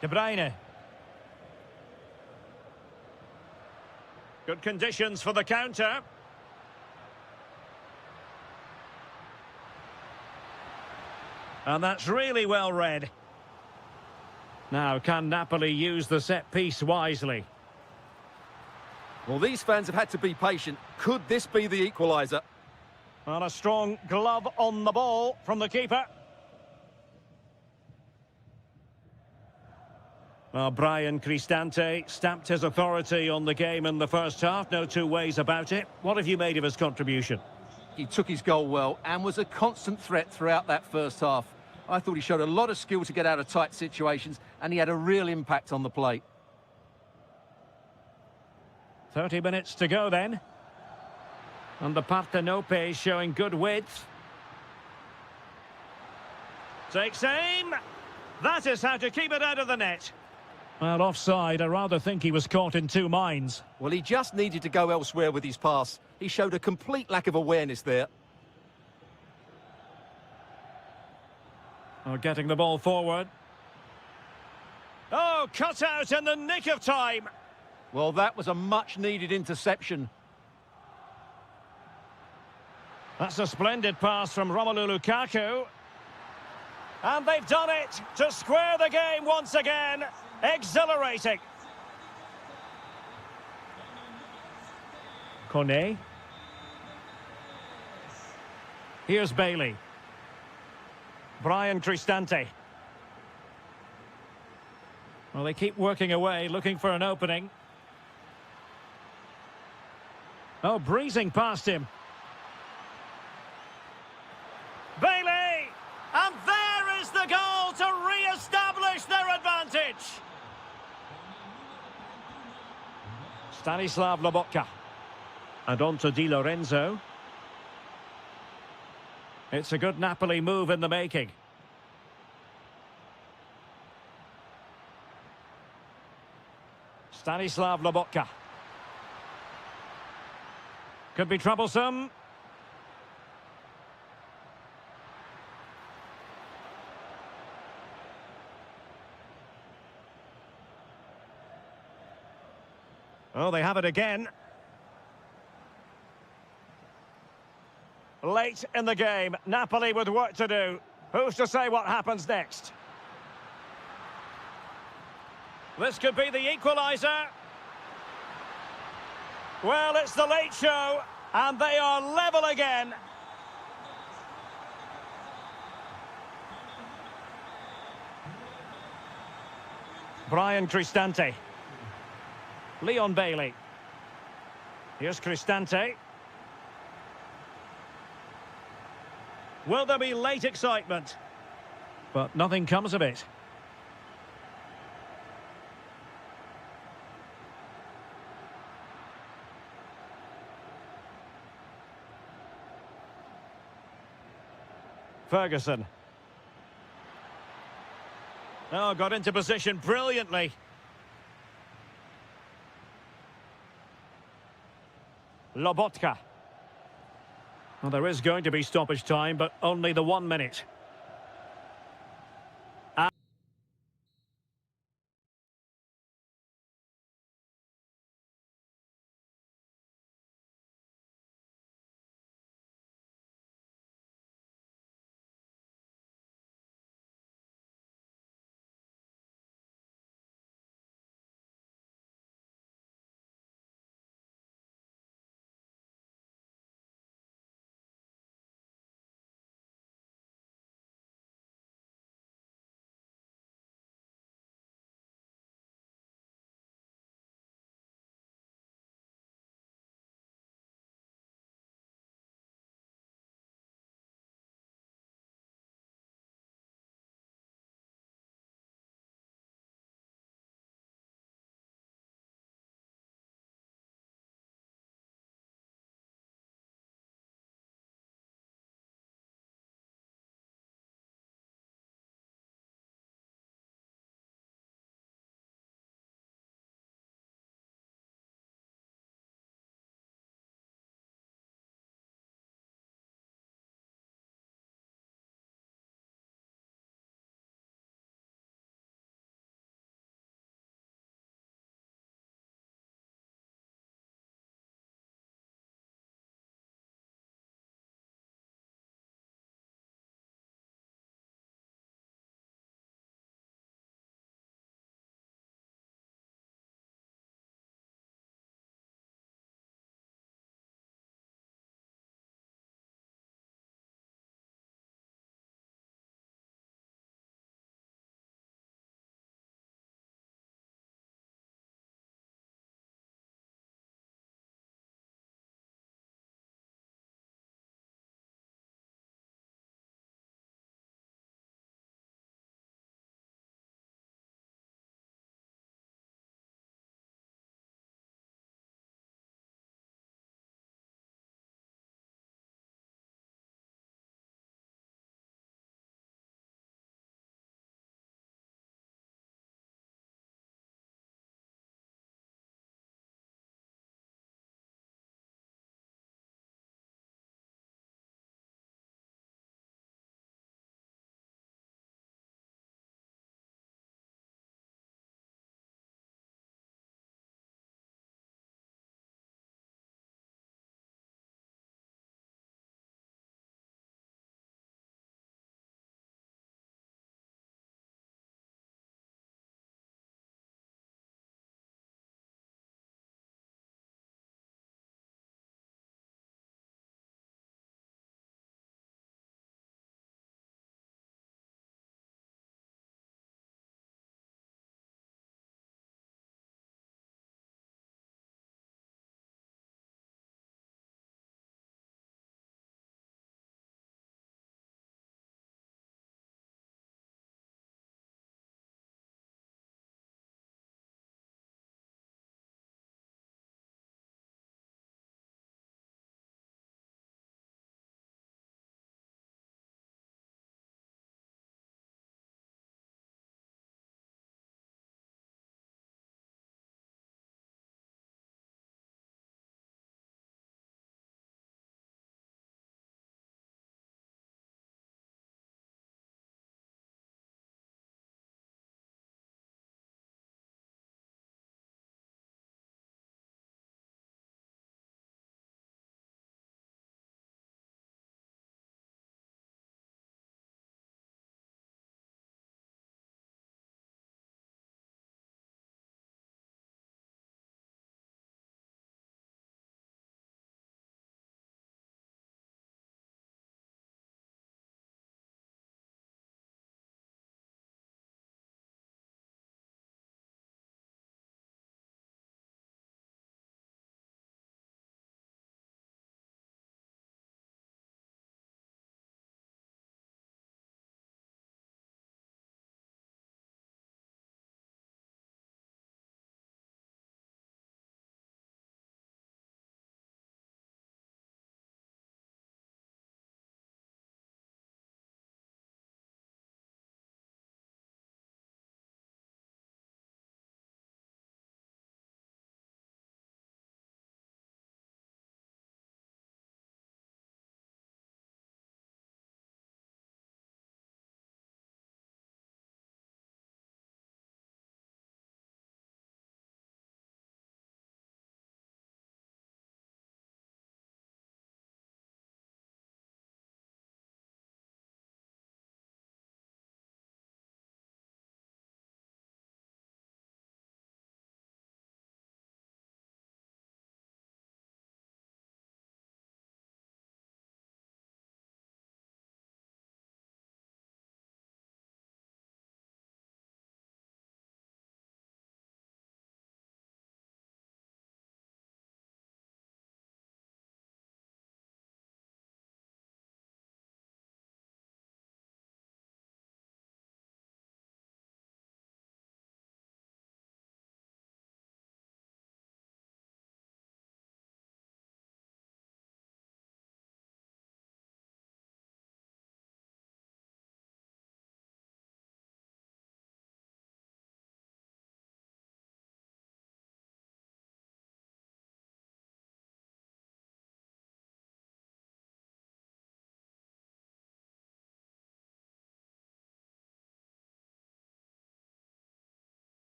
De Bruyne. Good conditions for the counter. And that's really well read. Now, can Napoli use the set piece wisely? Well, these fans have had to be patient. Could this be the equaliser? And a strong glove on the ball from the keeper. Well, Brian Cristante stamped his authority on the game in the first half. No two ways about it. What have you made of his contribution? He took his goal well and was a constant threat throughout that first half. I thought he showed a lot of skill to get out of tight situations, and he had a real impact on the plate. 30 minutes to go then. And the Partenope showing good width. Takes aim. That is how to keep it out of the net. Well, offside, I rather think he was caught in two minds. Well, he just needed to go elsewhere with his pass. He showed a complete lack of awareness there. Oh, getting the ball forward. Oh, cut out in the nick of time. Well, that was a much-needed interception. That's a splendid pass from Romelu Lukaku. And they've done it to square the game once again. Exhilarating. Kone. Here's Bailey. Brian Cristante. Well, they keep working away, looking for an opening. Oh, breezing past him. Bailey! And there is the goal to re-establish their advantage. Stanislav Lobotka. And on to Di Lorenzo. It's a good Napoli move in the making. Stanislav Lobotka. Could be troublesome. Oh, they have it again. Late in the game, Napoli with work to do. Who's to say what happens next? This could be the equaliser. Well, it's the late show, and they are level again. Brian Cristante. Leon Bailey. Here's Cristante. Will there be late excitement? But nothing comes of it. Ferguson. Oh, got into position brilliantly. Lobotka. Well, there is going to be stoppage time, but only the 1 minute.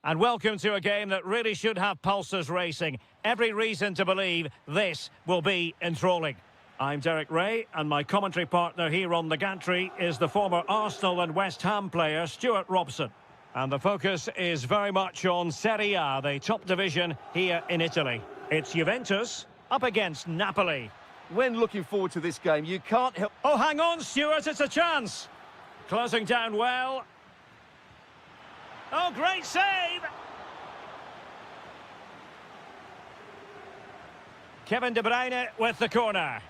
And welcome to a game that really should have pulses racing. Every reason to believe this will be enthralling. I'm Derek Ray, and my commentary partner here on the gantry is the former Arsenal and West Ham player Stuart Robson. And the focus is very much on Serie A, the top division here in Italy. It's Juventus up against Napoli. When looking forward to this game, you can't help... Oh, hang on, Stuart, it's a chance. Closing down well. Oh, great save! Kevin De Bruyne with the corner.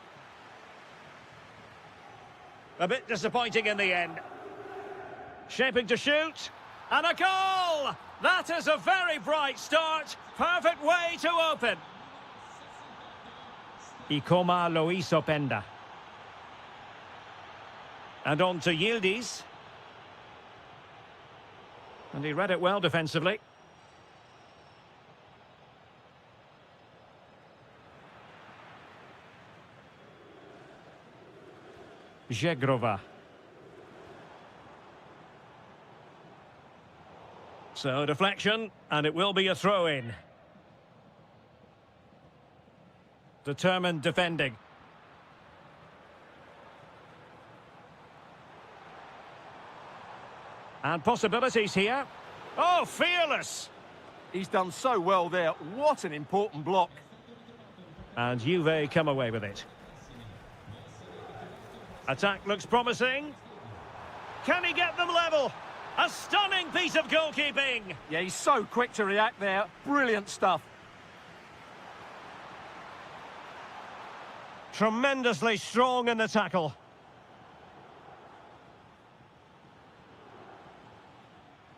A bit disappointing in the end. Shaping to shoot. And a goal! That is a very bright start. Perfect way to open. Ikoma Luis Openda. And on to Yildiz. And he read it well defensively. Zegrova. So deflection, and it will be a throw-in. Determined defending. And possibilities here. Oh, fearless! He's done so well there. What an important block. And Juve come away with it. Attack looks promising. Can he get them level? A stunning piece of goalkeeping. Yeah, he's so quick to react there. Brilliant stuff. Tremendously strong in the tackle.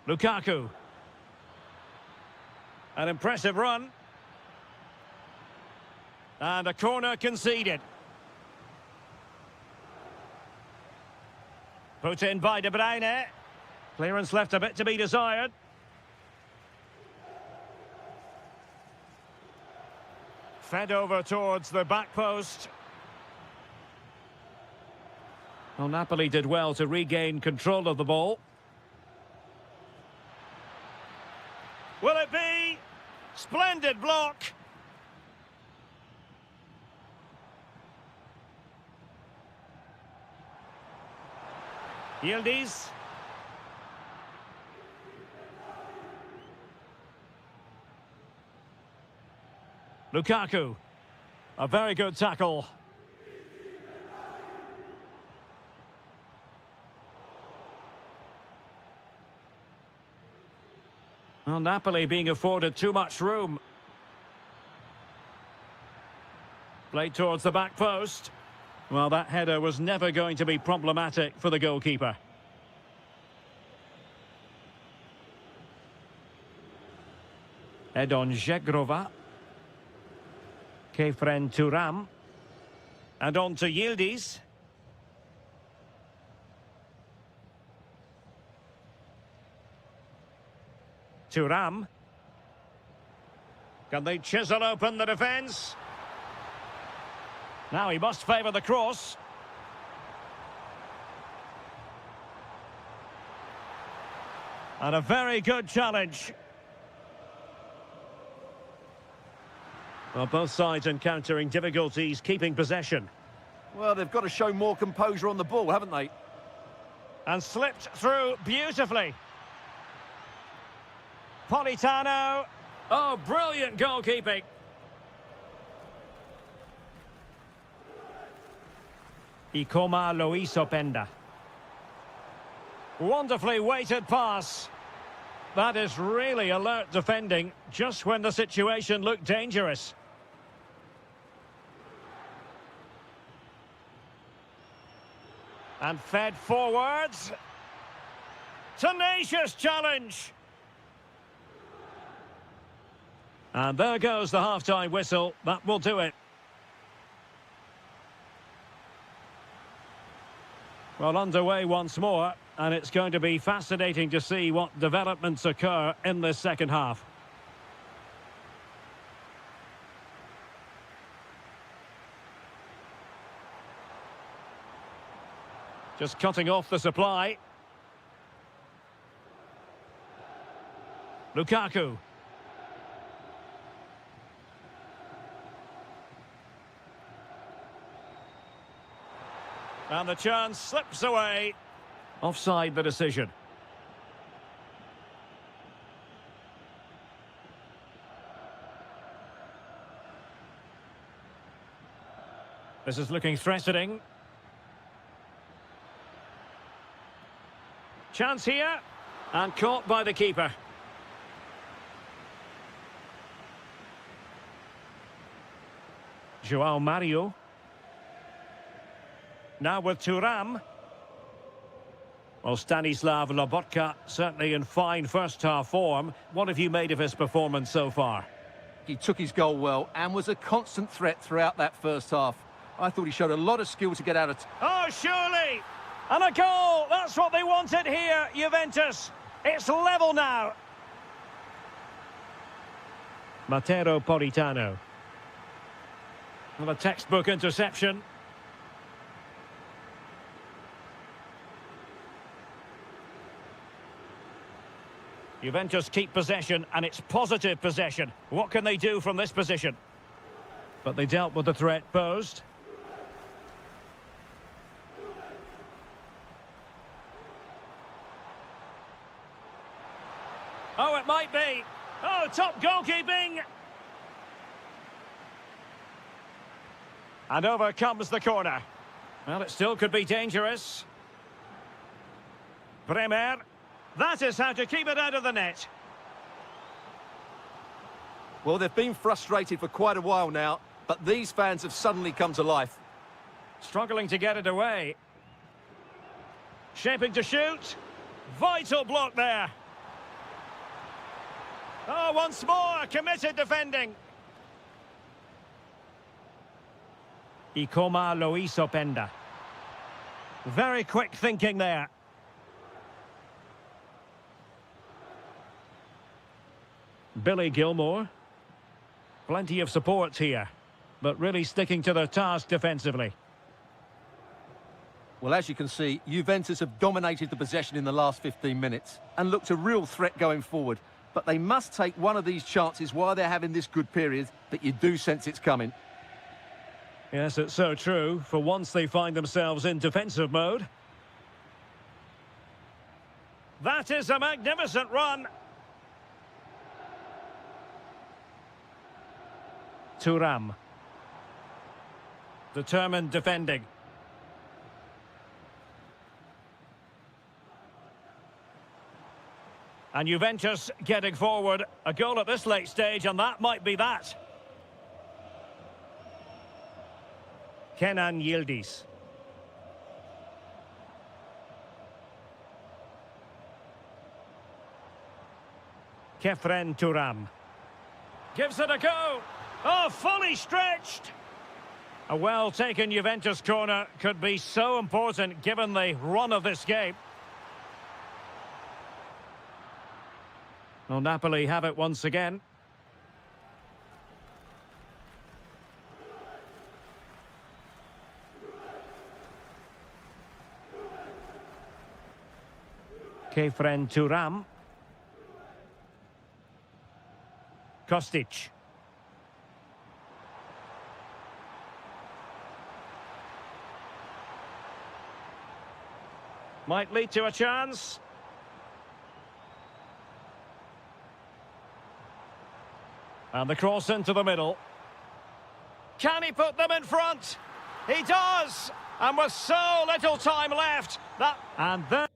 Lukaku. An impressive run. And a corner conceded. Put in by De Bruyne. Clearance left a bit to be desired. Fed over towards the back post. Well, Napoli did well to regain control of the ball. Will it be? Splendid block. Yildiz. Lukaku. A very good tackle. Well, Napoli being afforded too much room. Played towards the back post. Well, that header was never going to be problematic for the goalkeeper. Edon Zegrova. Kefren Turam. And on to Yildiz. Turam. Can they chisel open the defence? Now he must favour the cross. And a very good challenge. Well, both sides encountering difficulties keeping possession. Well, they've got to show more composure on the ball, haven't they? And slipped through beautifully. Politano. Oh, brilliant goalkeeping. Ikoma Luis Openda. Wonderfully weighted pass. That is really alert defending, just when the situation looked dangerous. And fed forwards. Tenacious challenge. And there goes the half-time whistle. That will do it. Well, underway once more, and it's going to be fascinating to see what developments occur in this second half. Just cutting off the supply. Lukaku. And the chance slips away. Offside the decision. This is looking threatening. Chance here. And caught by the keeper. Joao Mario. Now with Thuram. Well, Stanislav Lobotka certainly in fine first-half form. What have you made of his performance so far? He took his goal well and was a constant threat throughout that first half. I thought he showed a lot of skill to get out of... Oh, surely! And a goal! That's what they wanted here, Juventus. It's level now. Matteo Politano. Well, a textbook interception. Juventus keep possession, and it's positive possession. What can they do from this position? But they dealt with the threat posed. Oh, it might be. Oh, top goalkeeping. And over comes the corner. Well, it still could be dangerous. Bremer. That is how to keep it out of the net. Well, they've been frustrated for quite a while now, but these fans have suddenly come to life. Struggling to get it away. Shaping to shoot. Vital block there. Oh, once more, committed defending. Ikoma Loisopenda. Very quick thinking there. Billy Gilmore. Plenty of support here, but really sticking to their task defensively. Well, as you can see, Juventus have dominated the possession in the last 15 minutes and looked a real threat going forward. But they must take one of these chances while they're having this good period that you do sense it's coming. Yes, it's so true. For once they find themselves in defensive mode. That is a magnificent run. Thuram. Determined defending. And Juventus getting forward. A goal at this late stage, and that might be that. Kenan Yildiz. Kefren Thuram. Gives it a go. Oh, fully stretched. A well-taken Juventus corner could be so important given the run of this game. Well, Napoli have it once again. Kefren Thuram. Kostic. Might lead to a chance. And the cross into the middle. Can he put them in front? He does! And with so little time left, and then...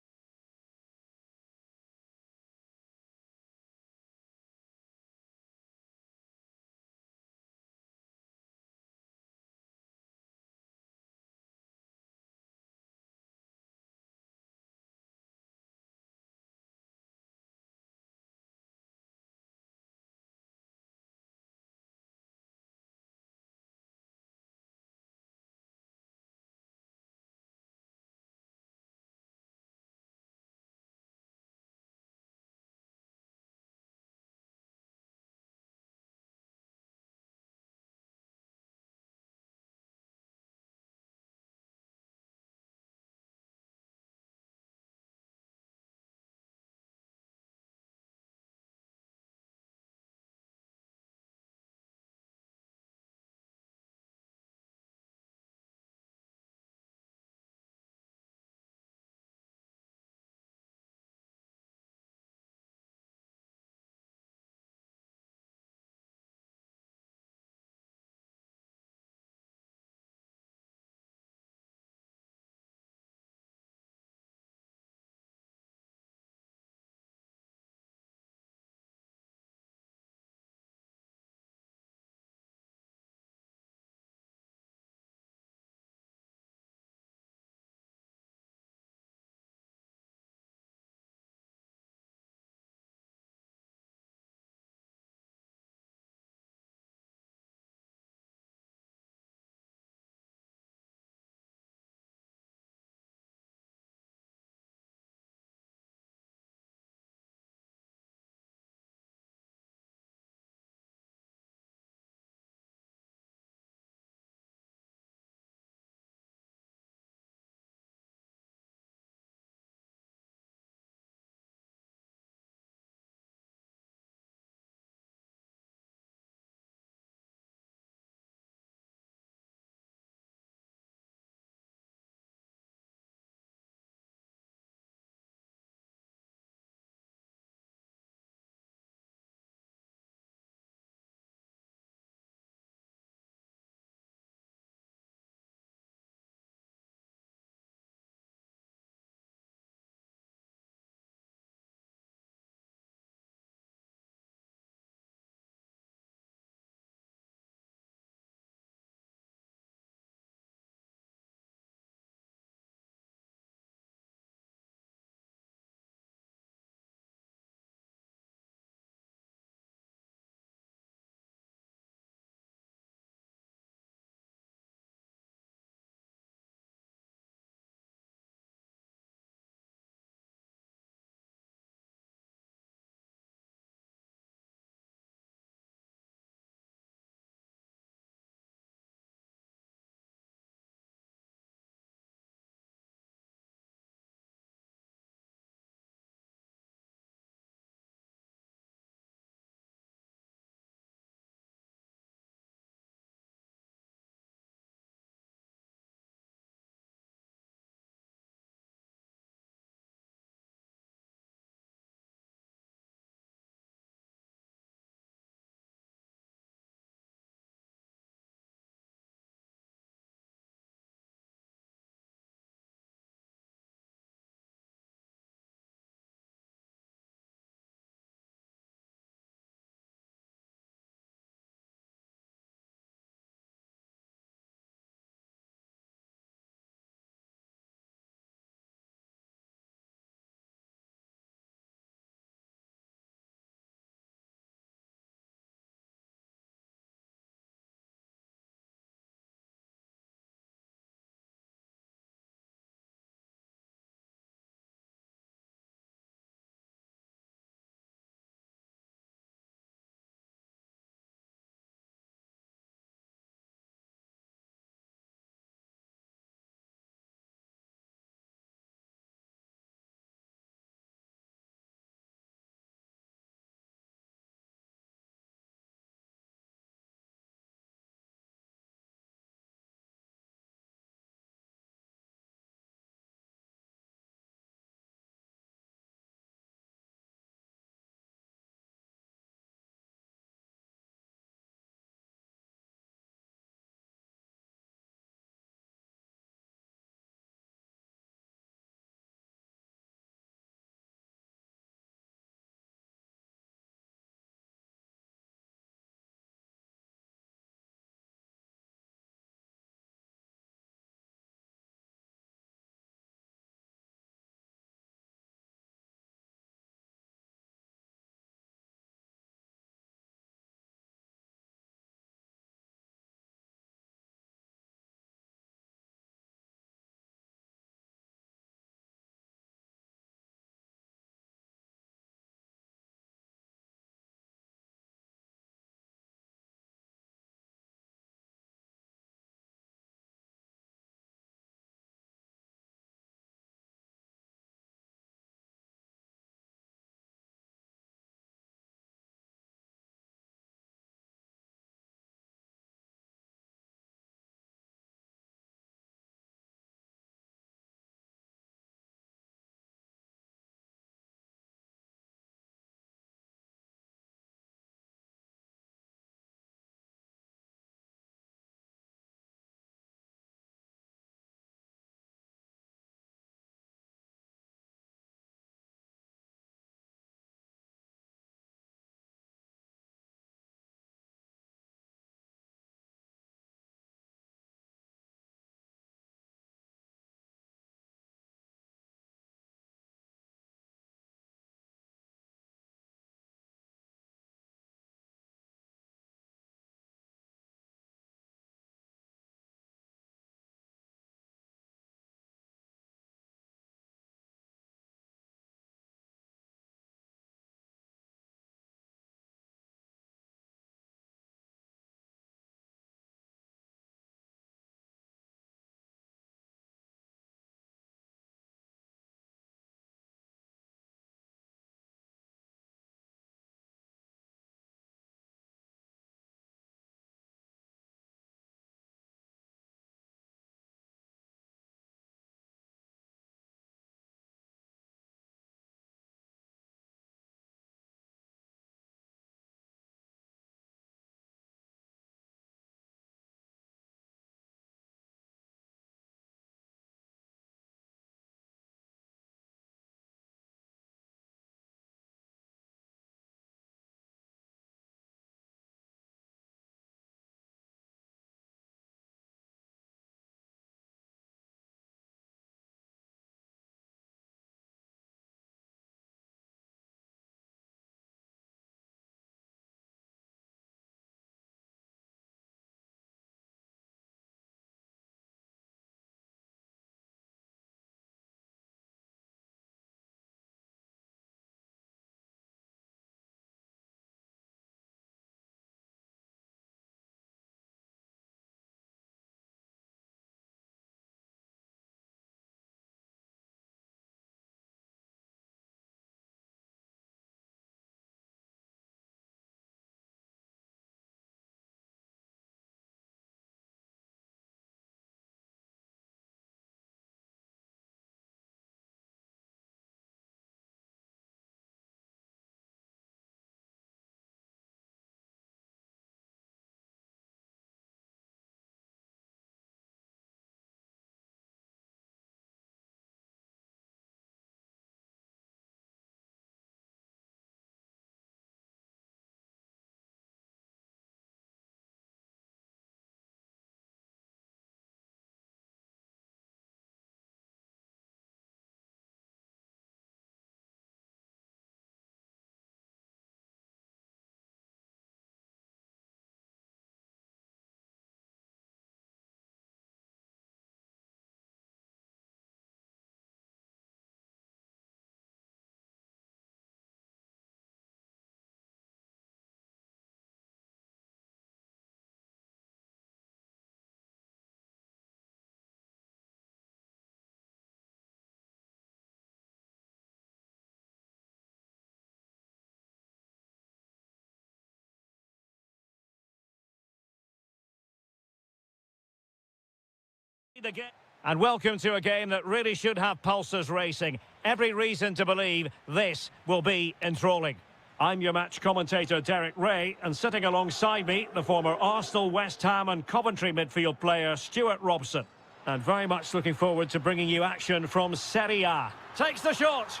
And welcome to a game that really should have pulses racing. Every reason to believe this will be enthralling. I'm your match commentator, Derek Ray, and sitting alongside me, the former Arsenal, West Ham and Coventry midfield player, Stuart Robson. And very much looking forward to bringing you action from Serie A. Takes the shot.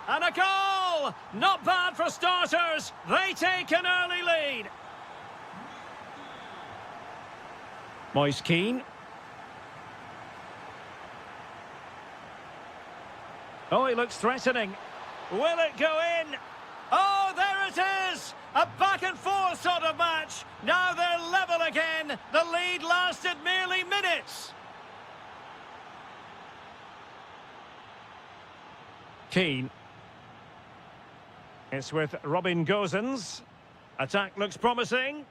And a goal! Not bad for starters. They take an early lead. Moise Keane. Oh, he looks threatening. Will it go in? Oh, there it is! A back-and-forth sort of match. Now they're level again. The lead lasted merely minutes. Keane. It's with Robin Gosens. Attack looks promising.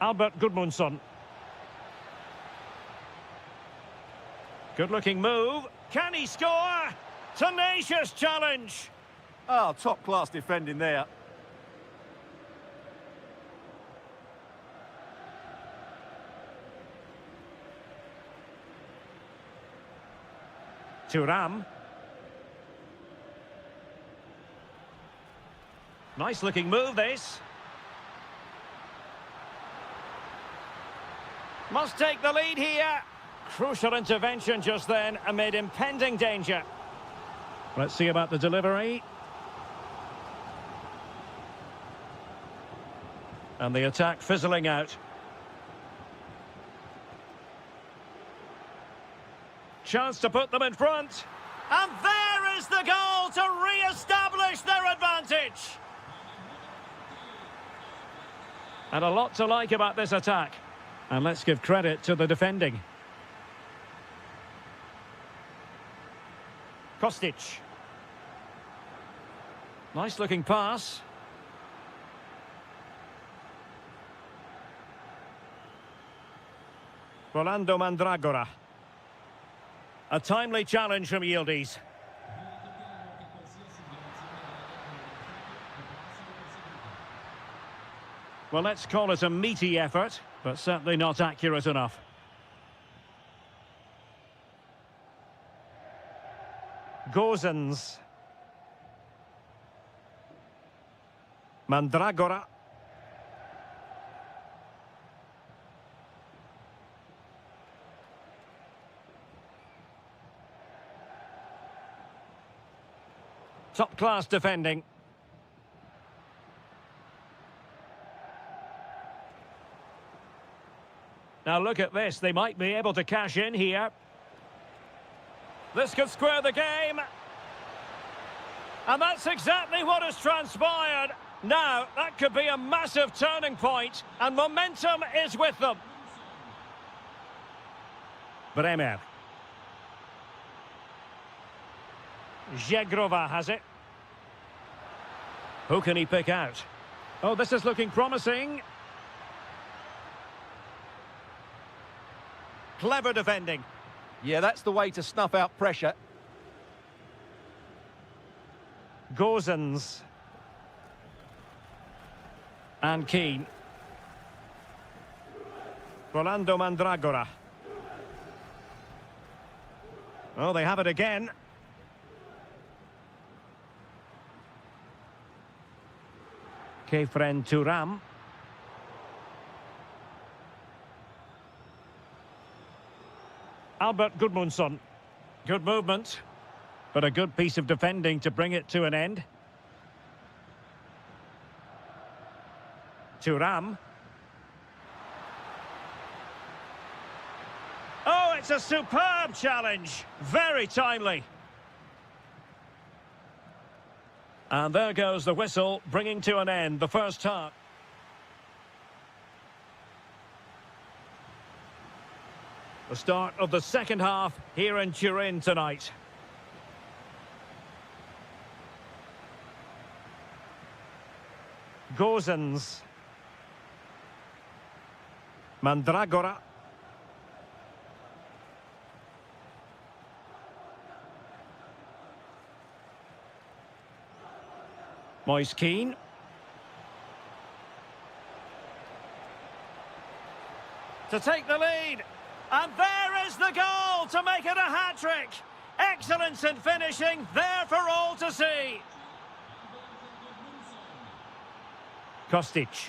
Albert Gudmundsson. Good-looking move. Can he score? Tenacious challenge. Oh, top-class defending there. Thuram. Nice-looking move, this. Must take the lead here. Crucial intervention just then amid impending danger. Let's see about the delivery. And the attack fizzling out. Chance to put them in front. And there is the goal to re-establish their advantage. And a lot to like about this attack. And let's give credit to the defending. Kostic. Nice looking pass. Rolando Mandragora. A timely challenge from Yildiz. Well, let's call it a meaty effort, but certainly not accurate enough. Gosens. Mandragora. Top-class defending. Now look at this, they might be able to cash in here. This could square the game. And that's exactly what has transpired. Now, that could be a massive turning point, and momentum is with them. Bremer. Zegrova has it. Who can he pick out? Oh, this is looking promising. Clever defending. Yeah, that's the way to snuff out pressure. Gosens. And Keane. Rolando Mandragora. Oh, they have it again. Kefren Thuram. Albert Gudmundsson. Good movement, but a good piece of defending to bring it to an end. Thuram. Oh, it's a superb challenge. Very timely. And there goes the whistle, bringing to an end the first half. The start of the second half here in Turin tonight. Gosens. Mandragora. Moise Keane. to take the lead. And there is the goal to make it a hat-trick. Excellence in finishing, there for all to see. Kostic.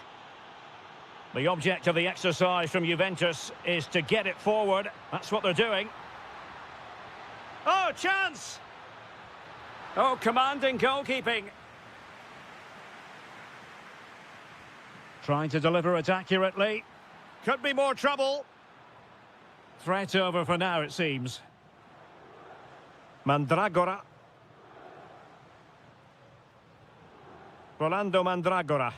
The object of the exercise from Juventus is to get it forward. That's what they're doing. Oh, chance! Oh, commanding goalkeeping. Trying to deliver it accurately. Could be more trouble. Threat over for now, it seems. Mandragora. Rolando Mandragora.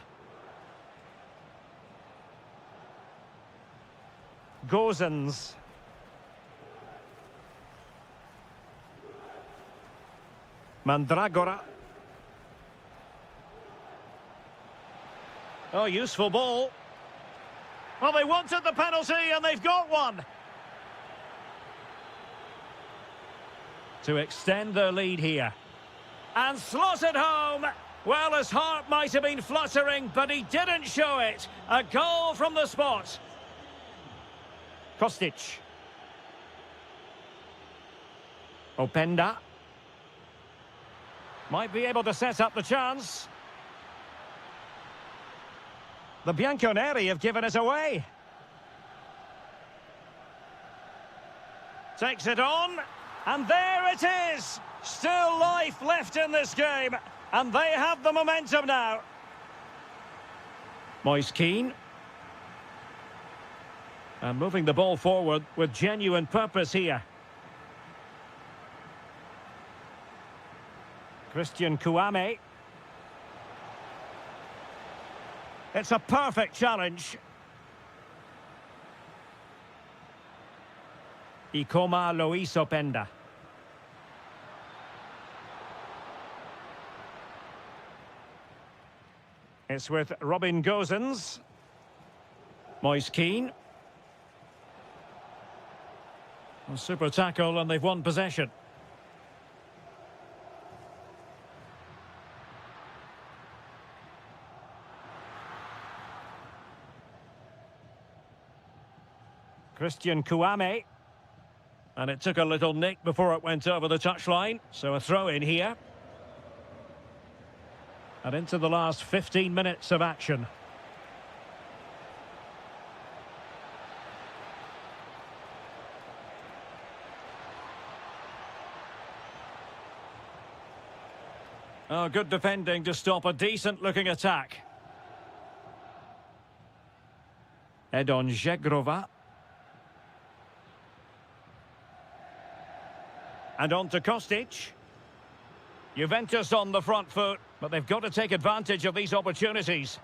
Gozens. Mandragora. Oh, useful ball. Well, they wanted the penalty and they've got one. To extend their lead here. And slotted home. Well, his heart might have been fluttering, but he didn't show it. A goal from the spot. Kostic. Openda. Might be able to set up the chance. The Bianconeri have given it away. Takes it on. And there it is. Still life left in this game. And they have the momentum now. Moise Keane. And moving the ball forward with genuine purpose here. Christian Kouame. It's a perfect challenge. Ikoma Luis Openda. It's with Robin Gozens. Moise Keane. A super tackle and they've won possession. Christian Kouame. And it took a little nick before it went over the touchline. So a throw in here. And into the last 15 minutes of action. Oh, good defending to stop a decent-looking attack. Edon Žegrova. And on to Kostic. Juventus on the front foot, but they've got to take advantage of these opportunities.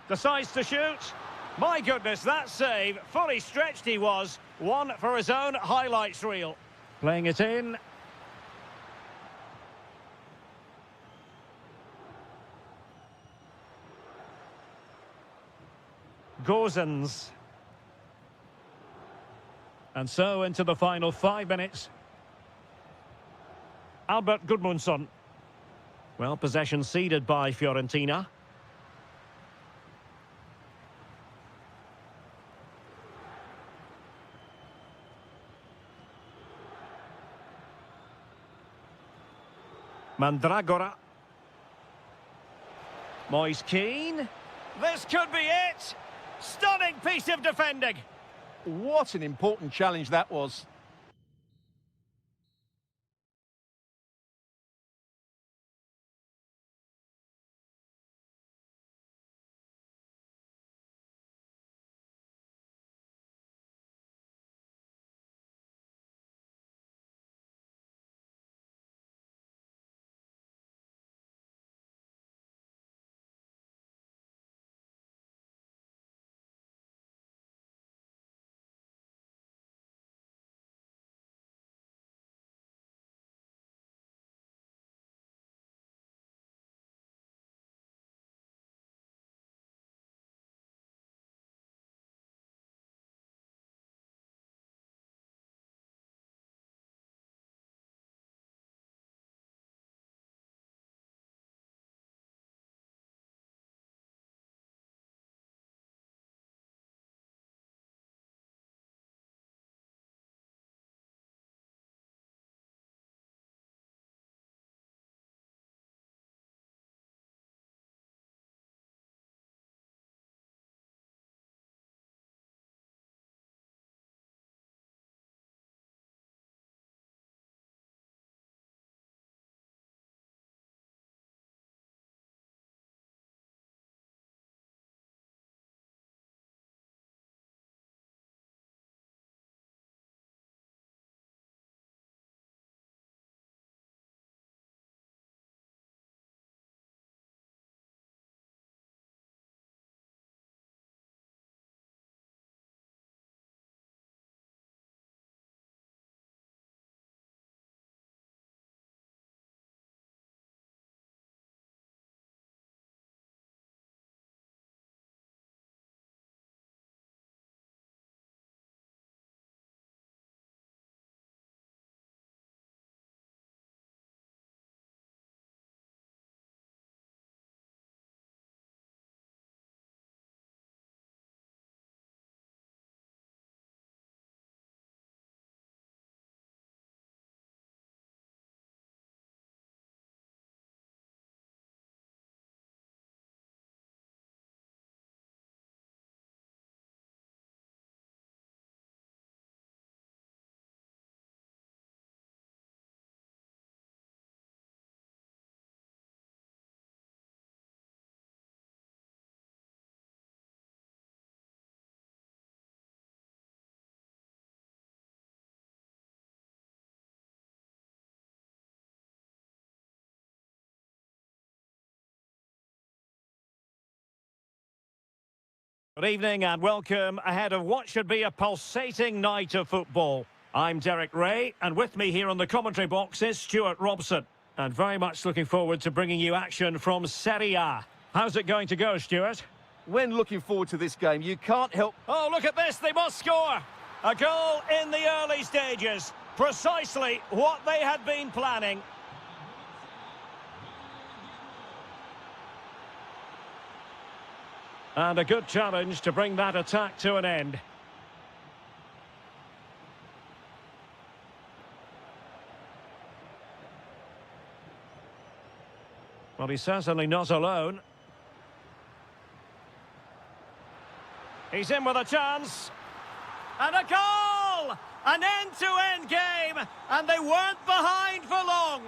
Decides to shoot. My goodness, that save. Fully stretched he was. One for his own highlights reel. Playing it in. Gozens. And so into the final 5 minutes. Albert Gudmundsson. Well, possession ceded by Fiorentina. Mandragora. Moise Keane. This could be it. Stunning piece of defending. What an important challenge that was. Good evening and welcome ahead of what should be a pulsating night of football. I'm Derek Ray, and with me here on the commentary box is Stuart Robson. And very much looking forward to bringing you action from Serie A. How's it going to go, Stuart? When looking forward to this game, you can't help... Oh, look at this, they must score! A goal in the early stages. Precisely what they had been planning. And a good challenge to bring that attack to an end. Well, he's certainly not alone. He's in with a chance. And a goal! An end-to-end game, and they weren't behind for long.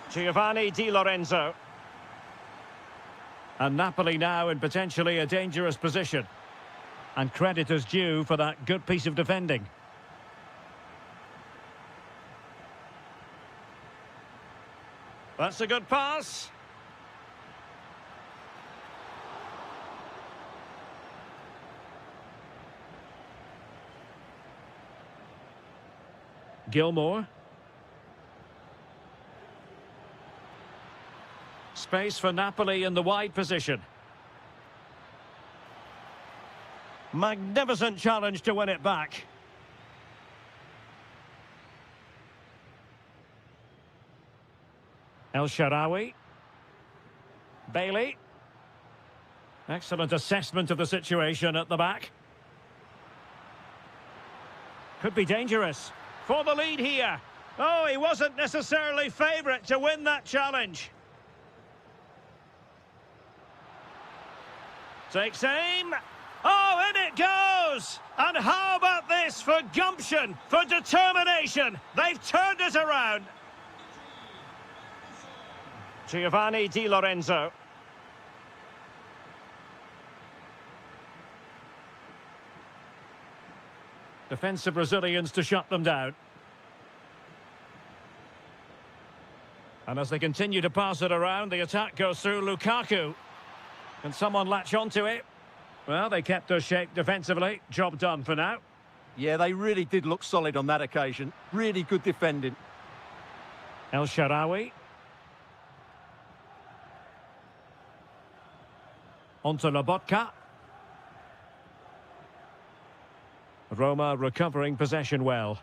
Giovanni Di Lorenzo. And Napoli now in potentially a dangerous position. And credit is due for that good piece of defending. That's a good pass. Gilmore. Space for Napoli in the wide position. Magnificent challenge to win it back. El Shaarawy. Bailey. Excellent assessment of the situation at the back. Could be dangerous. For the lead here. Oh, he wasn't necessarily favourite to win that challenge. Takes aim. Oh, in it goes! And how about this for gumption, for determination? They've turned it around. Giovanni Di Lorenzo. Defensive Brazilians to shut them down. And as they continue to pass it around, the attack goes through Lukaku. Can someone latch onto it? Well, they kept their shape defensively. Job done for now. Yeah, they really did look solid on that occasion. Really good defending. El Shaarawy. Onto Lobotka. Roma recovering possession well.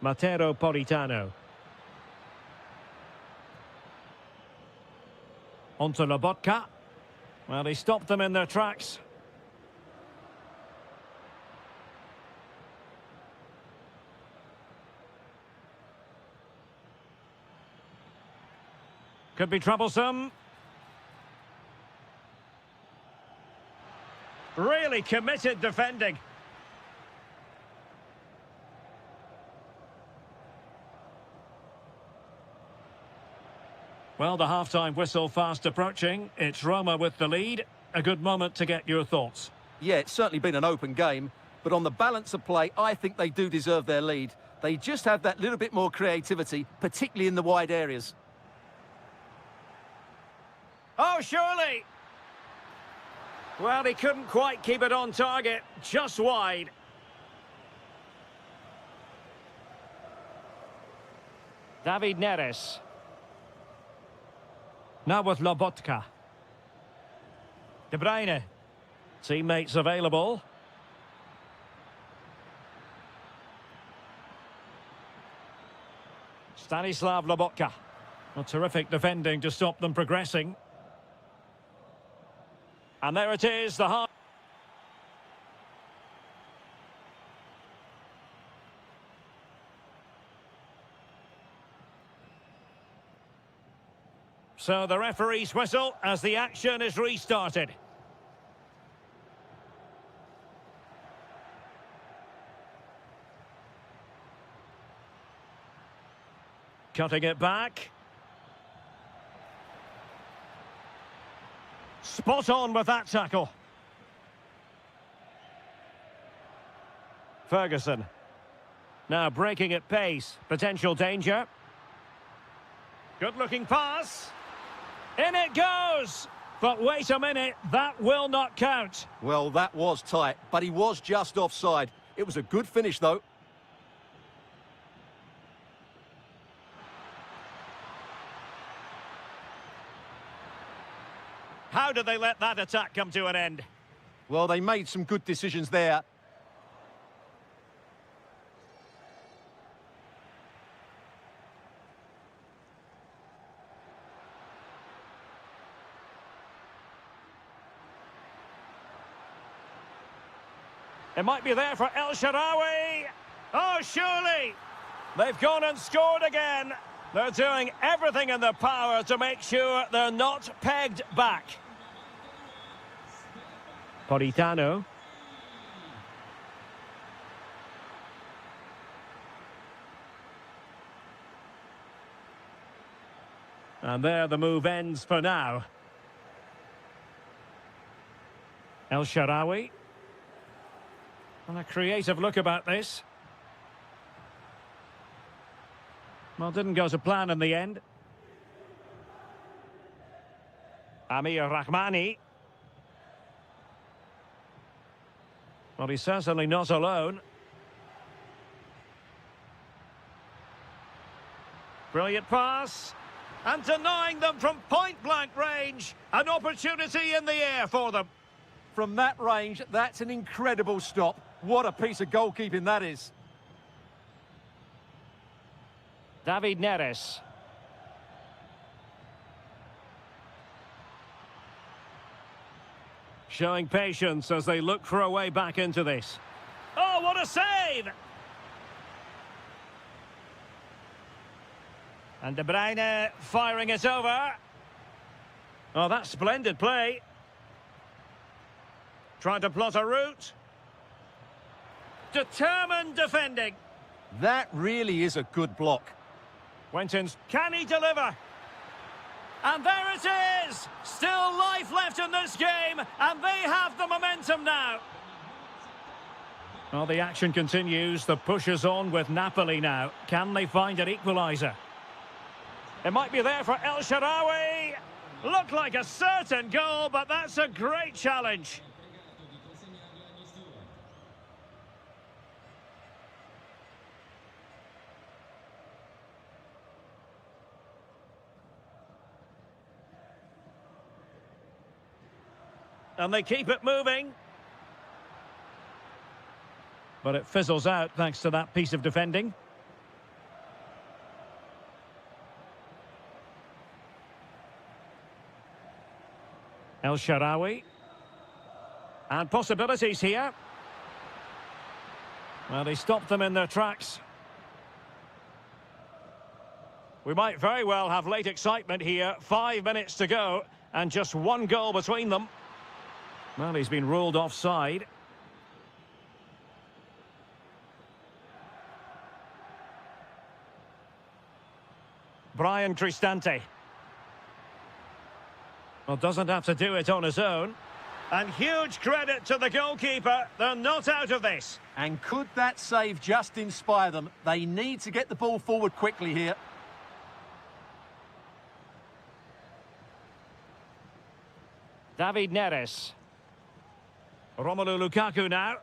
Matteo Politano. Onto Lobotka. Well, he stopped them in their tracks. Could be troublesome. Really committed defending. Well, the half-time whistle fast approaching. It's Roma with the lead. A good moment to get your thoughts. Yeah, it's certainly been an open game, but on the balance of play, I think they do deserve their lead. They just have that little bit more creativity, particularly in the wide areas. Oh, surely! Well, he couldn't quite keep it on target, just wide. David Neres. Now with Lobotka. De Bruyne. Teammates available. Stanislav Lobotka. A terrific defending to stop them progressing. And there it is, the half. So the referee's whistle as the action is restarted. Cutting it back. Spot on with that tackle. Ferguson. Now breaking at pace. Potential danger. Good-looking pass. In it goes! But wait a minute, that will not count. Well, that was tight, but he was just offside. It was a good finish, though. How did they let that attack come to an end? Well, they made some good decisions there. It might be there for El Shaarawy. Oh, surely! They've gone and scored again. They're doing everything in their power to make sure they're not pegged back. Politano. And there the move ends for now. El Shaarawy. And a creative look about this. Well, didn't go to plan in the end. Amir Rahmani. Well, he's certainly not alone. Brilliant pass. And denying them from point-blank range. An opportunity in the air for them. From that range, that's an incredible stop. What a piece of goalkeeping that is. David Neres. Showing patience as they look for a way back into this. Oh, what a save! And De Bruyne firing it over. Oh, that's splendid play. Trying to plot a route. Determined defending. That really is a good block. Wentons, can he deliver? And there it is! Still life left in this game, and they have the momentum now. Well, the action continues. The push is on with Napoli now. Can they find an equaliser? It might be there for El Shaarawy. Looked like a certain goal, but that's a great challenge. And they keep it moving. But it fizzles out thanks to that piece of defending. El Shaarawy. And possibilities here. Well, they stopped them in their tracks. We might very well have late excitement here. 5 minutes to go and just one goal between them. Well, he's been ruled offside. Brian Cristante. Well, doesn't have to do it on his own. And huge credit to the goalkeeper. They're not out of this. And could that save just inspire them? They need to get the ball forward quickly here. David Neres. Romelu Lukaku now.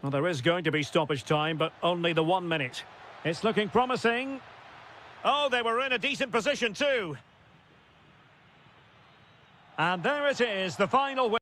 Well, there is going to be stoppage time, but only the 1 minute. It's looking promising. Oh, they were in a decent position too. And there it is, the final win.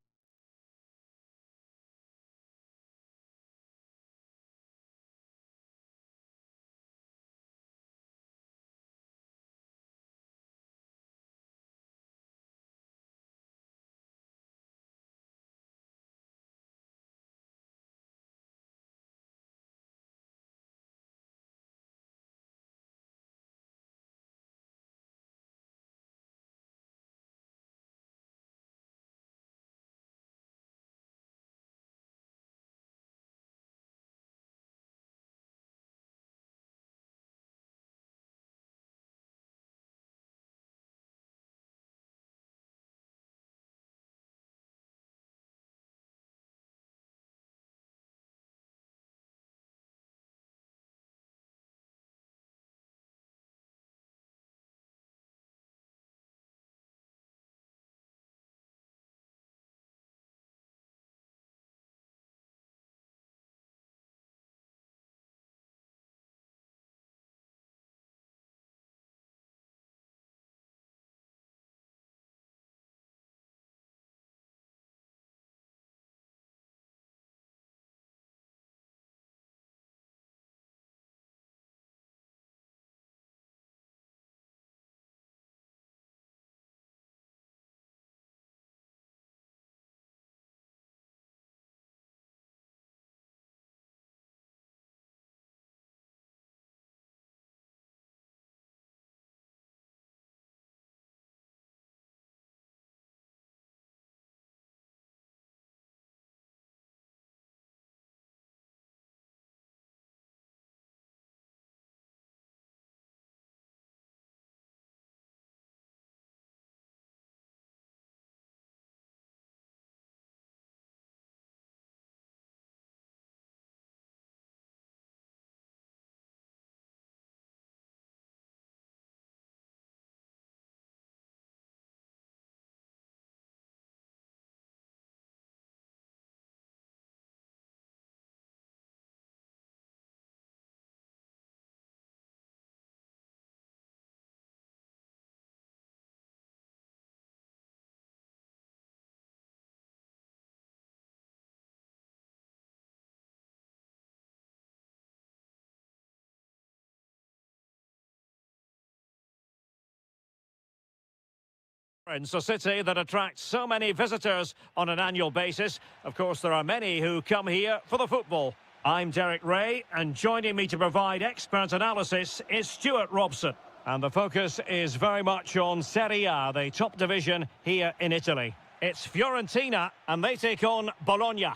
It's a city that attracts so many visitors on an annual basis. Of course, there are many who come here for the football. I'm Derek Ray, and joining me to provide expert analysis is Stuart Robson. And the focus is very much on Serie A, the top division here in Italy. It's Fiorentina, and they take on Bologna.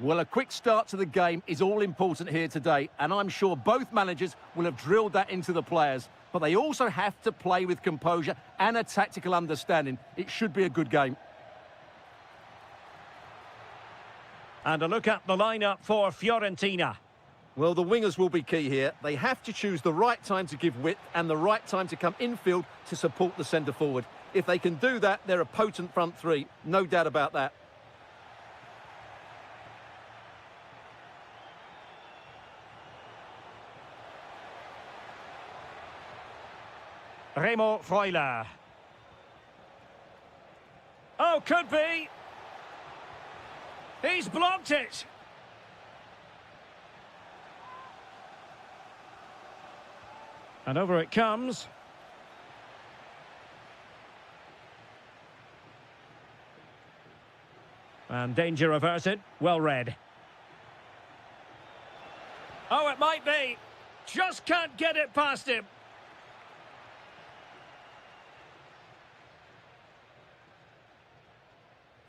Well, a quick start to the game is all important here today, and I'm sure both managers will have drilled that into the players. But they also have to play with composure and a tactical understanding. It should be a good game. And a look at the lineup for Fiorentina. Well, the wingers will be key here. They have to choose the right time to give width and the right time to come infield to support the centre forward. If they can do that, they're a potent front three. No doubt about that. Remo Freuler. Oh, could be. He's blocked it. And over it comes. And danger averted. Well read. Oh, it might be. Just can't get it past him.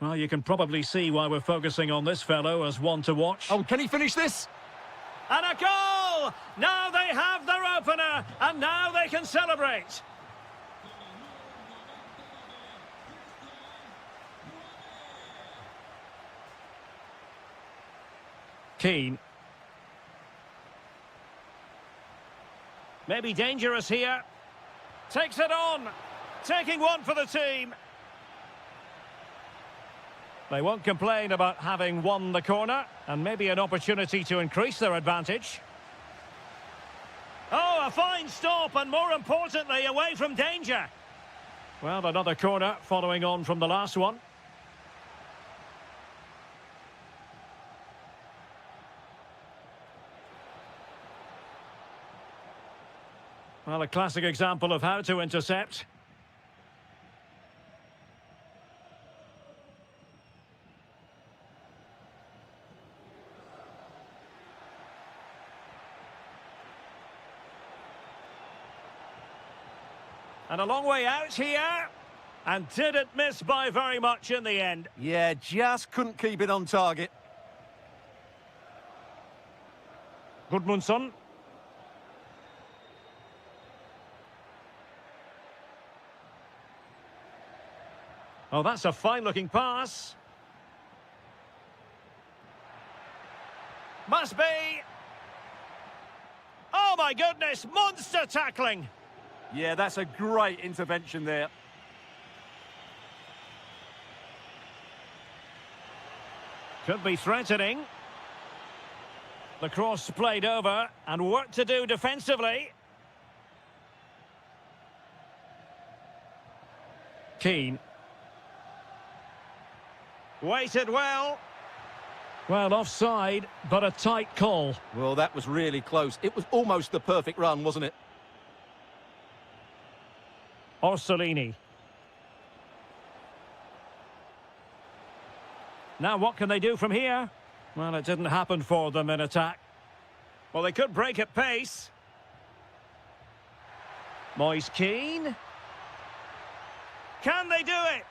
Well, you can probably see why we're focusing on this fellow as one to watch. Oh, can he finish this? And a goal! Now they have their opener, and now they can celebrate. Keane. Maybe dangerous here. Takes it on. Taking one for the team. They won't complain about having won the corner, and maybe an opportunity to increase their advantage. Oh, a fine stop, and more importantly, away from danger. Well, another corner following on from the last one. Well, a classic example of how to intercept. And a long way out here. And didn't miss by very much in the end. Yeah, just couldn't keep it on target. Gudmundsson. Oh, that's a fine-looking pass. Must be. Oh, my goodness, monster tackling. Yeah, that's a great intervention there. Could be threatening. The cross played over, and work to do defensively. Keane. Waited well. Well, offside, but a tight call. Well, that was really close. It was almost the perfect run, wasn't it? Orsolini. Now what can they do from here? Well, it didn't happen for them in attack. Well, they could break at pace. Moise Keane. Can they do it?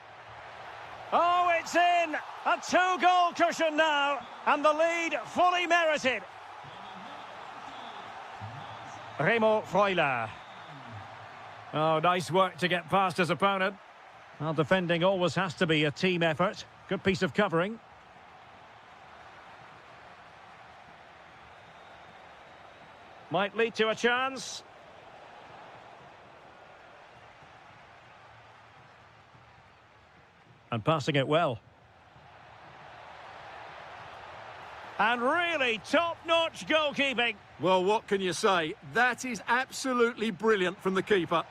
Oh, it's in! A two-goal cushion now, and the lead fully merited. Remo Freuler. Oh, nice work to get past his opponent. Well, defending always has to be a team effort. Good piece of covering. Might lead to a chance. And passing it well. And really top-notch goalkeeping. Well, what can you say? That is absolutely brilliant from the keeper.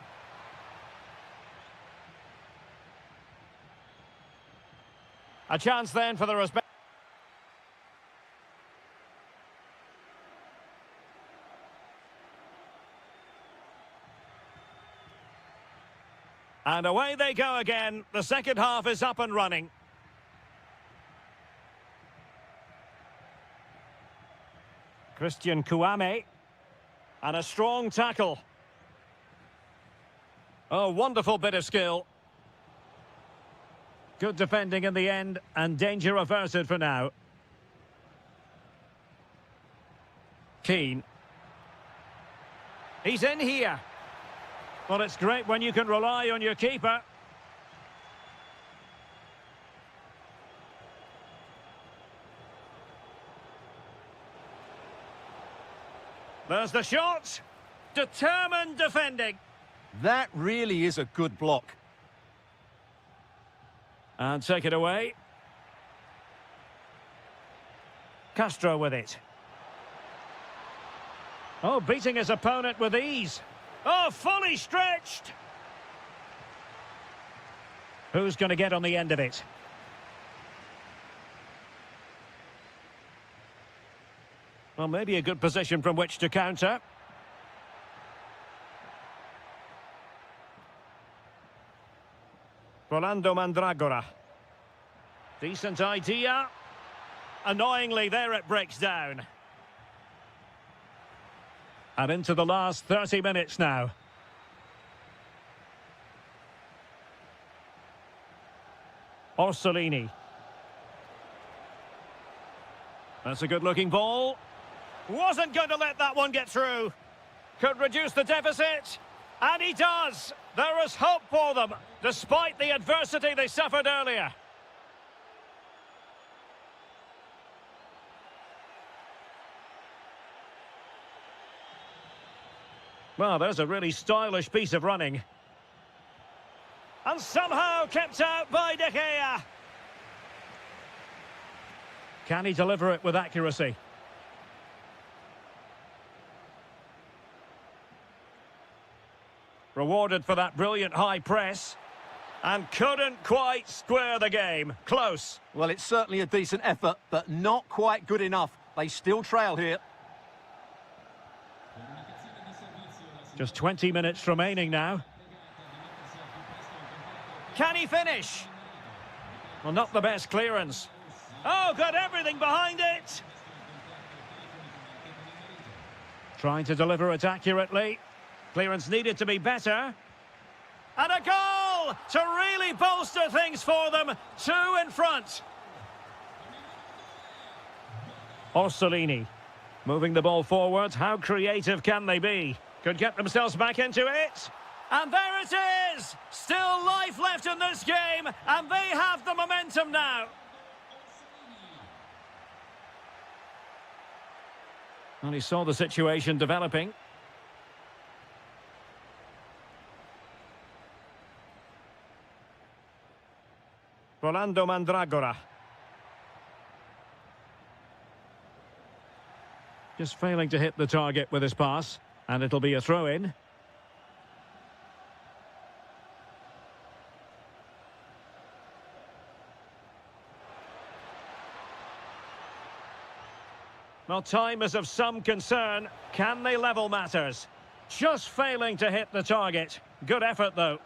A chance then for the respect. And away they go again. The second half is up and running. Christian Kouame. And a strong tackle. Oh, wonderful bit of skill. Good defending in the end, and danger averted for now. Keane. He's in here. Well, it's great when you can rely on your keeper. There's the shot. Determined defending. That really is a good block. And take it away. Castro with it. Oh, beating his opponent with ease. Oh, fully stretched. Who's going to get on the end of it? Well, maybe a good position from which to counter. Rolando Mandragora. Decent idea. Annoyingly, there it breaks down. And into the last 30 minutes now. Orsolini. That's a good-looking ball. Wasn't going to let that one get through. Could reduce the deficit. And he does. There is hope for them, despite the adversity they suffered earlier. Well, there's a really stylish piece of running. And somehow kept out by De Gea. Can he deliver it with accuracy? Rewarded for that brilliant high press. And couldn't quite square the game. Close. Well, it's certainly a decent effort, but not quite good enough. They still trail here. Just 20 minutes remaining now. Can he finish? Well, not the best clearance. Oh, got everything behind it. Trying to deliver it accurately. Clearance needed to be better. And a goal to really bolster things for them. 2 in front. Orsolini moving the ball forward. How creative can they be? Could get themselves back into it. And there it is! Still life left in this game, and they have the momentum now. And he saw the situation developing. Rolando Mandragora. Just failing to hit the target with his pass. And it'll be a throw-in. Well, time is of some concern. Can they level matters? Just failing to hit the target. Good effort, though.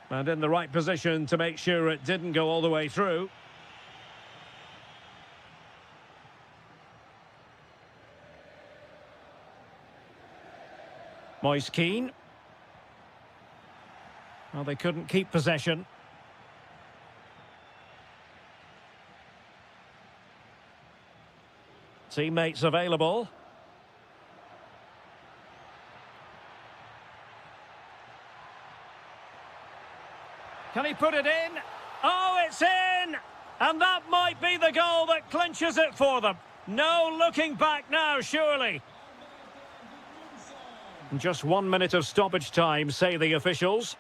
And in the right position to make sure it didn't go all the way through. Moise Keane. Well, they couldn't keep possession. Teammates available. Can he put it in? Oh, it's in! And that might be the goal that clinches it for them. No looking back now, surely. Just 1 minute of stoppage time, say the officials.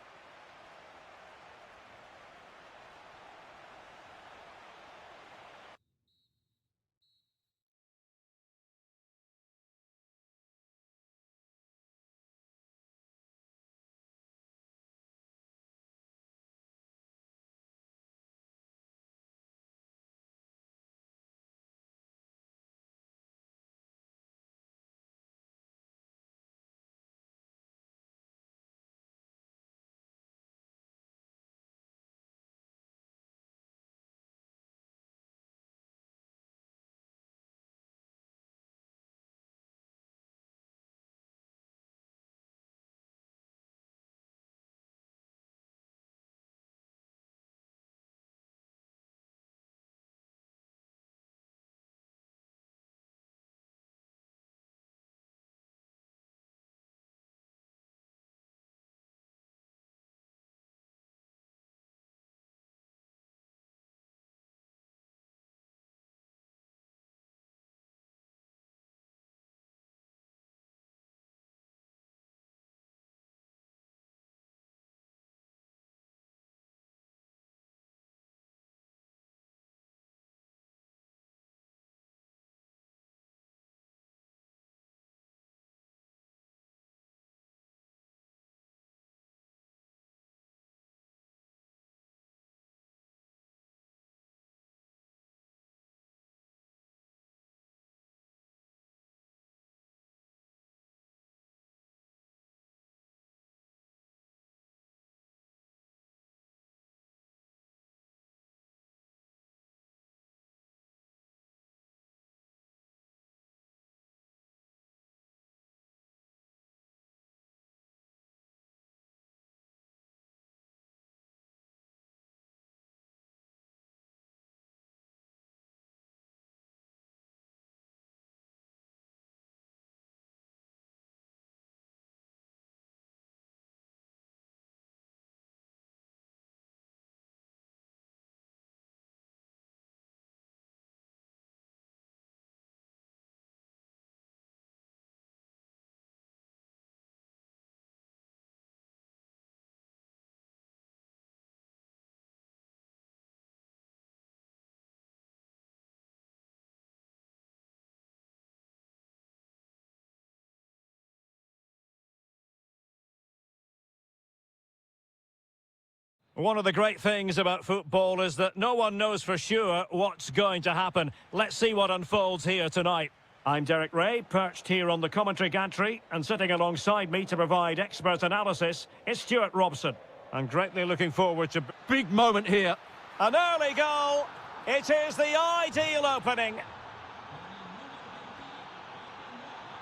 One of the great things about football is that no one knows for sure what's going to happen. Let's see what unfolds here tonight. I'm Derek Ray, perched here on the commentary gantry, and sitting alongside me to provide expert analysis is Stuart Robson. I'm greatly looking forward to... Big moment here. An early goal. It is the ideal opening.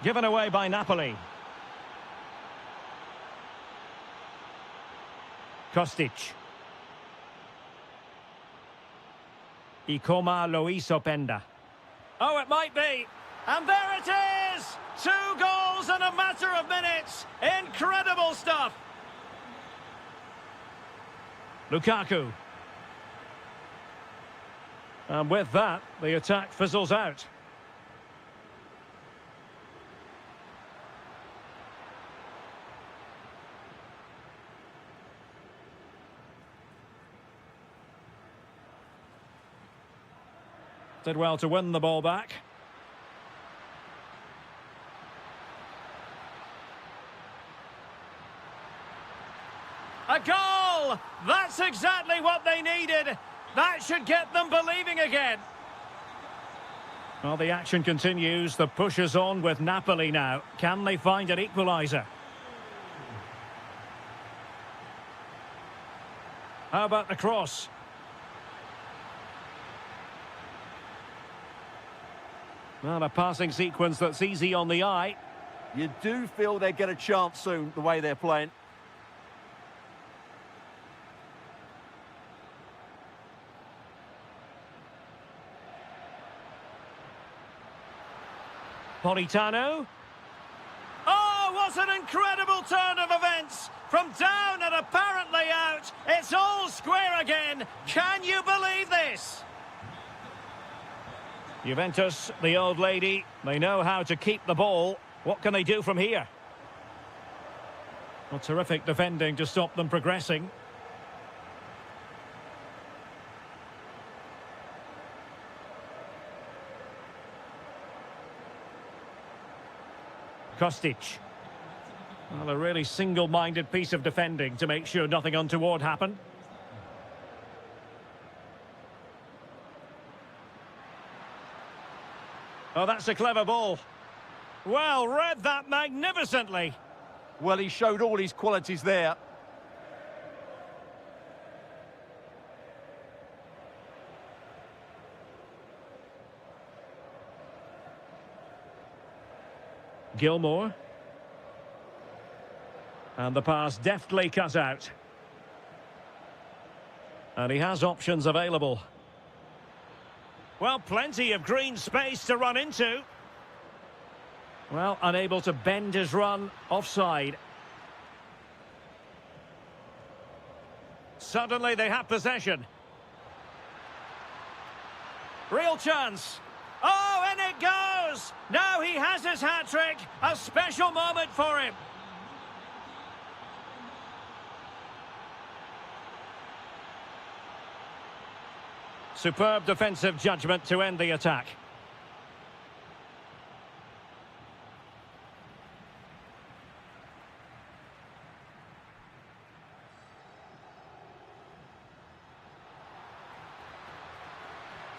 Given away by Napoli. Kostic. Ikoma Luis Openda. Oh, it might be. And there it is! 2 goals in a matter of minutes. Incredible stuff. Lukaku. And with that, the attack fizzles out. Did well to win the ball back. A goal! That's exactly what they needed. That should get them believing again. Well, the action continues. The push is on with Napoli now. Can they find an equaliser? How about the cross? Well, a passing sequence that's easy on the eye. You do feel they get a chance soon, the way they're playing. Politano. Oh, what an incredible turn of events! From down and apparently out, it's all square again. Can you believe this? Juventus, the old lady, they know how to keep the ball. What can they do from here? Well, terrific defending to stop them progressing. Kostic. Well, a really single-minded piece of defending to make sure nothing untoward happened. Oh, that's a clever ball. Well, read that magnificently. Well, he showed all his qualities there. Gilmore. And the pass deftly cut out. And he has options available. Well, plenty of green space to run into. Well, unable to bend his run, offside. Suddenly they have possession. Real chance. Oh, and it goes! Now he has his hat-trick. A special moment for him. Superb defensive judgment to end the attack.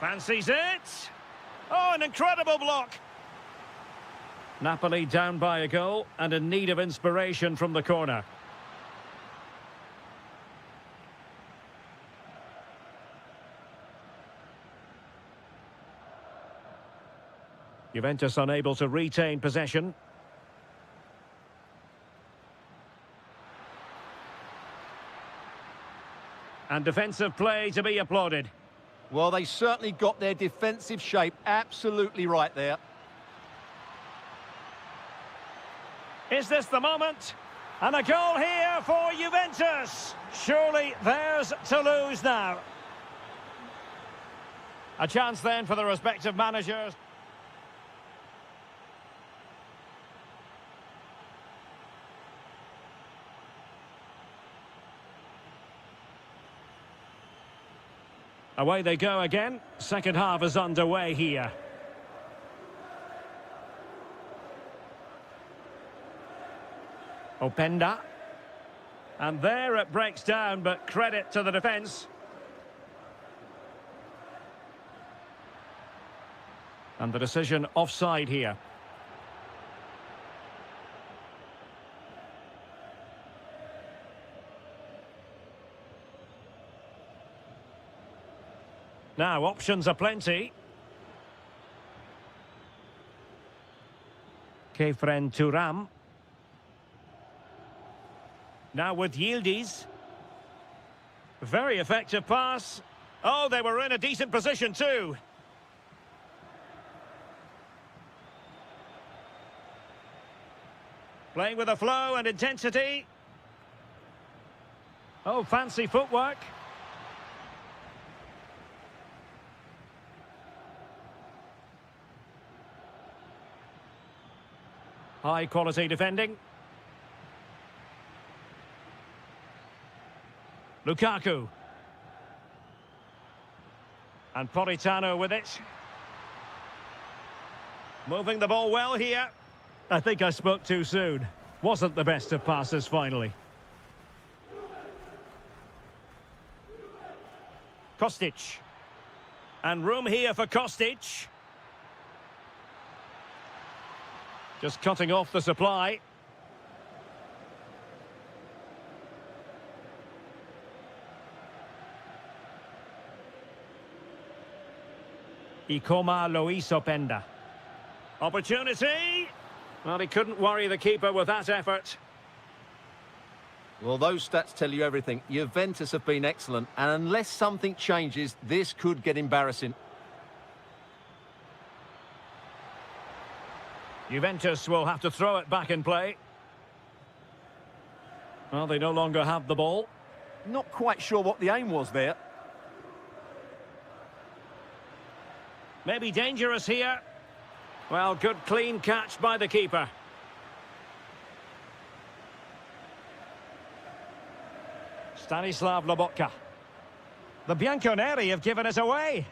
Fancies it. Oh, an incredible block. Napoli down by a goal and in need of inspiration from the corner. Juventus unable to retain possession. And defensive play to be applauded. Well, they certainly got their defensive shape absolutely right there. Is this the moment? And a goal here for Juventus. Surely theirs to lose now. A chance then for the respective managers. Away they go again. Second half is underway here. Openda. And there it breaks down, but credit to the defence. And the decision offside here. Now, options are plenty. Kefren Turam. Now with Yildiz. Very effective pass. Oh, they were in a decent position too. Playing with a flow and intensity. Oh, fancy footwork. High quality defending. Lukaku. And Politano with it. Moving the ball well here. I think I spoke too soon. Wasn't the best of passes finally. Kostic. And room here for Kostic. Just cutting off the supply. Ikoma Loisopenda. Opportunity! Well, he couldn't worry the keeper with that effort. Well, those stats tell you everything. Juventus have been excellent, and unless something changes, this could get embarrassing. Juventus will have to throw it back in play. Well, they no longer have the ball. Not quite sure what the aim was there. Maybe dangerous here. Well, good clean catch by the keeper. Stanislav Lobotka. The Bianconeri have given us away.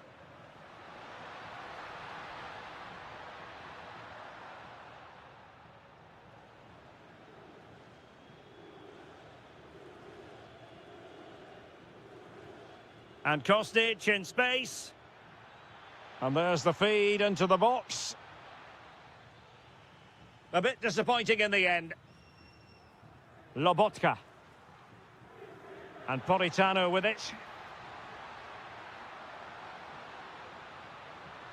And Kostic in space. And there's the feed into the box. A bit disappointing in the end. Lobotka. And Politano with it.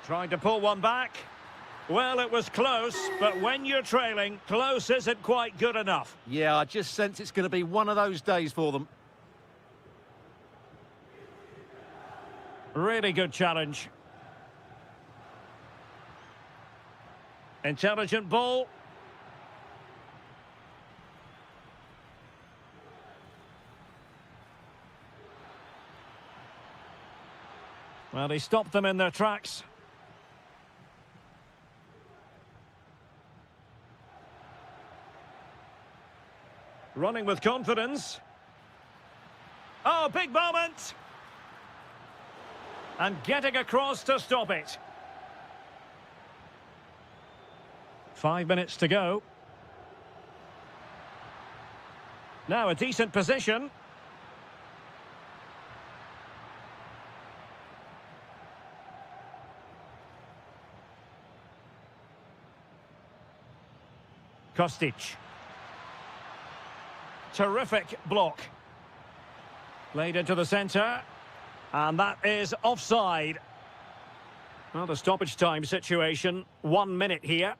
Trying to pull one back. Well, it was close, but when you're trailing, close isn't quite good enough. Yeah, I just sense it's going to be one of those days for them. Really good challenge. Intelligent ball. Well, he stopped them in their tracks. Running with confidence. Oh, big moment! And getting across to stop it. 5 minutes to go. Now a decent position. Kostic. Terrific block. Played into the centre. And that is offside. Well, the stoppage time situation, 1 minute here.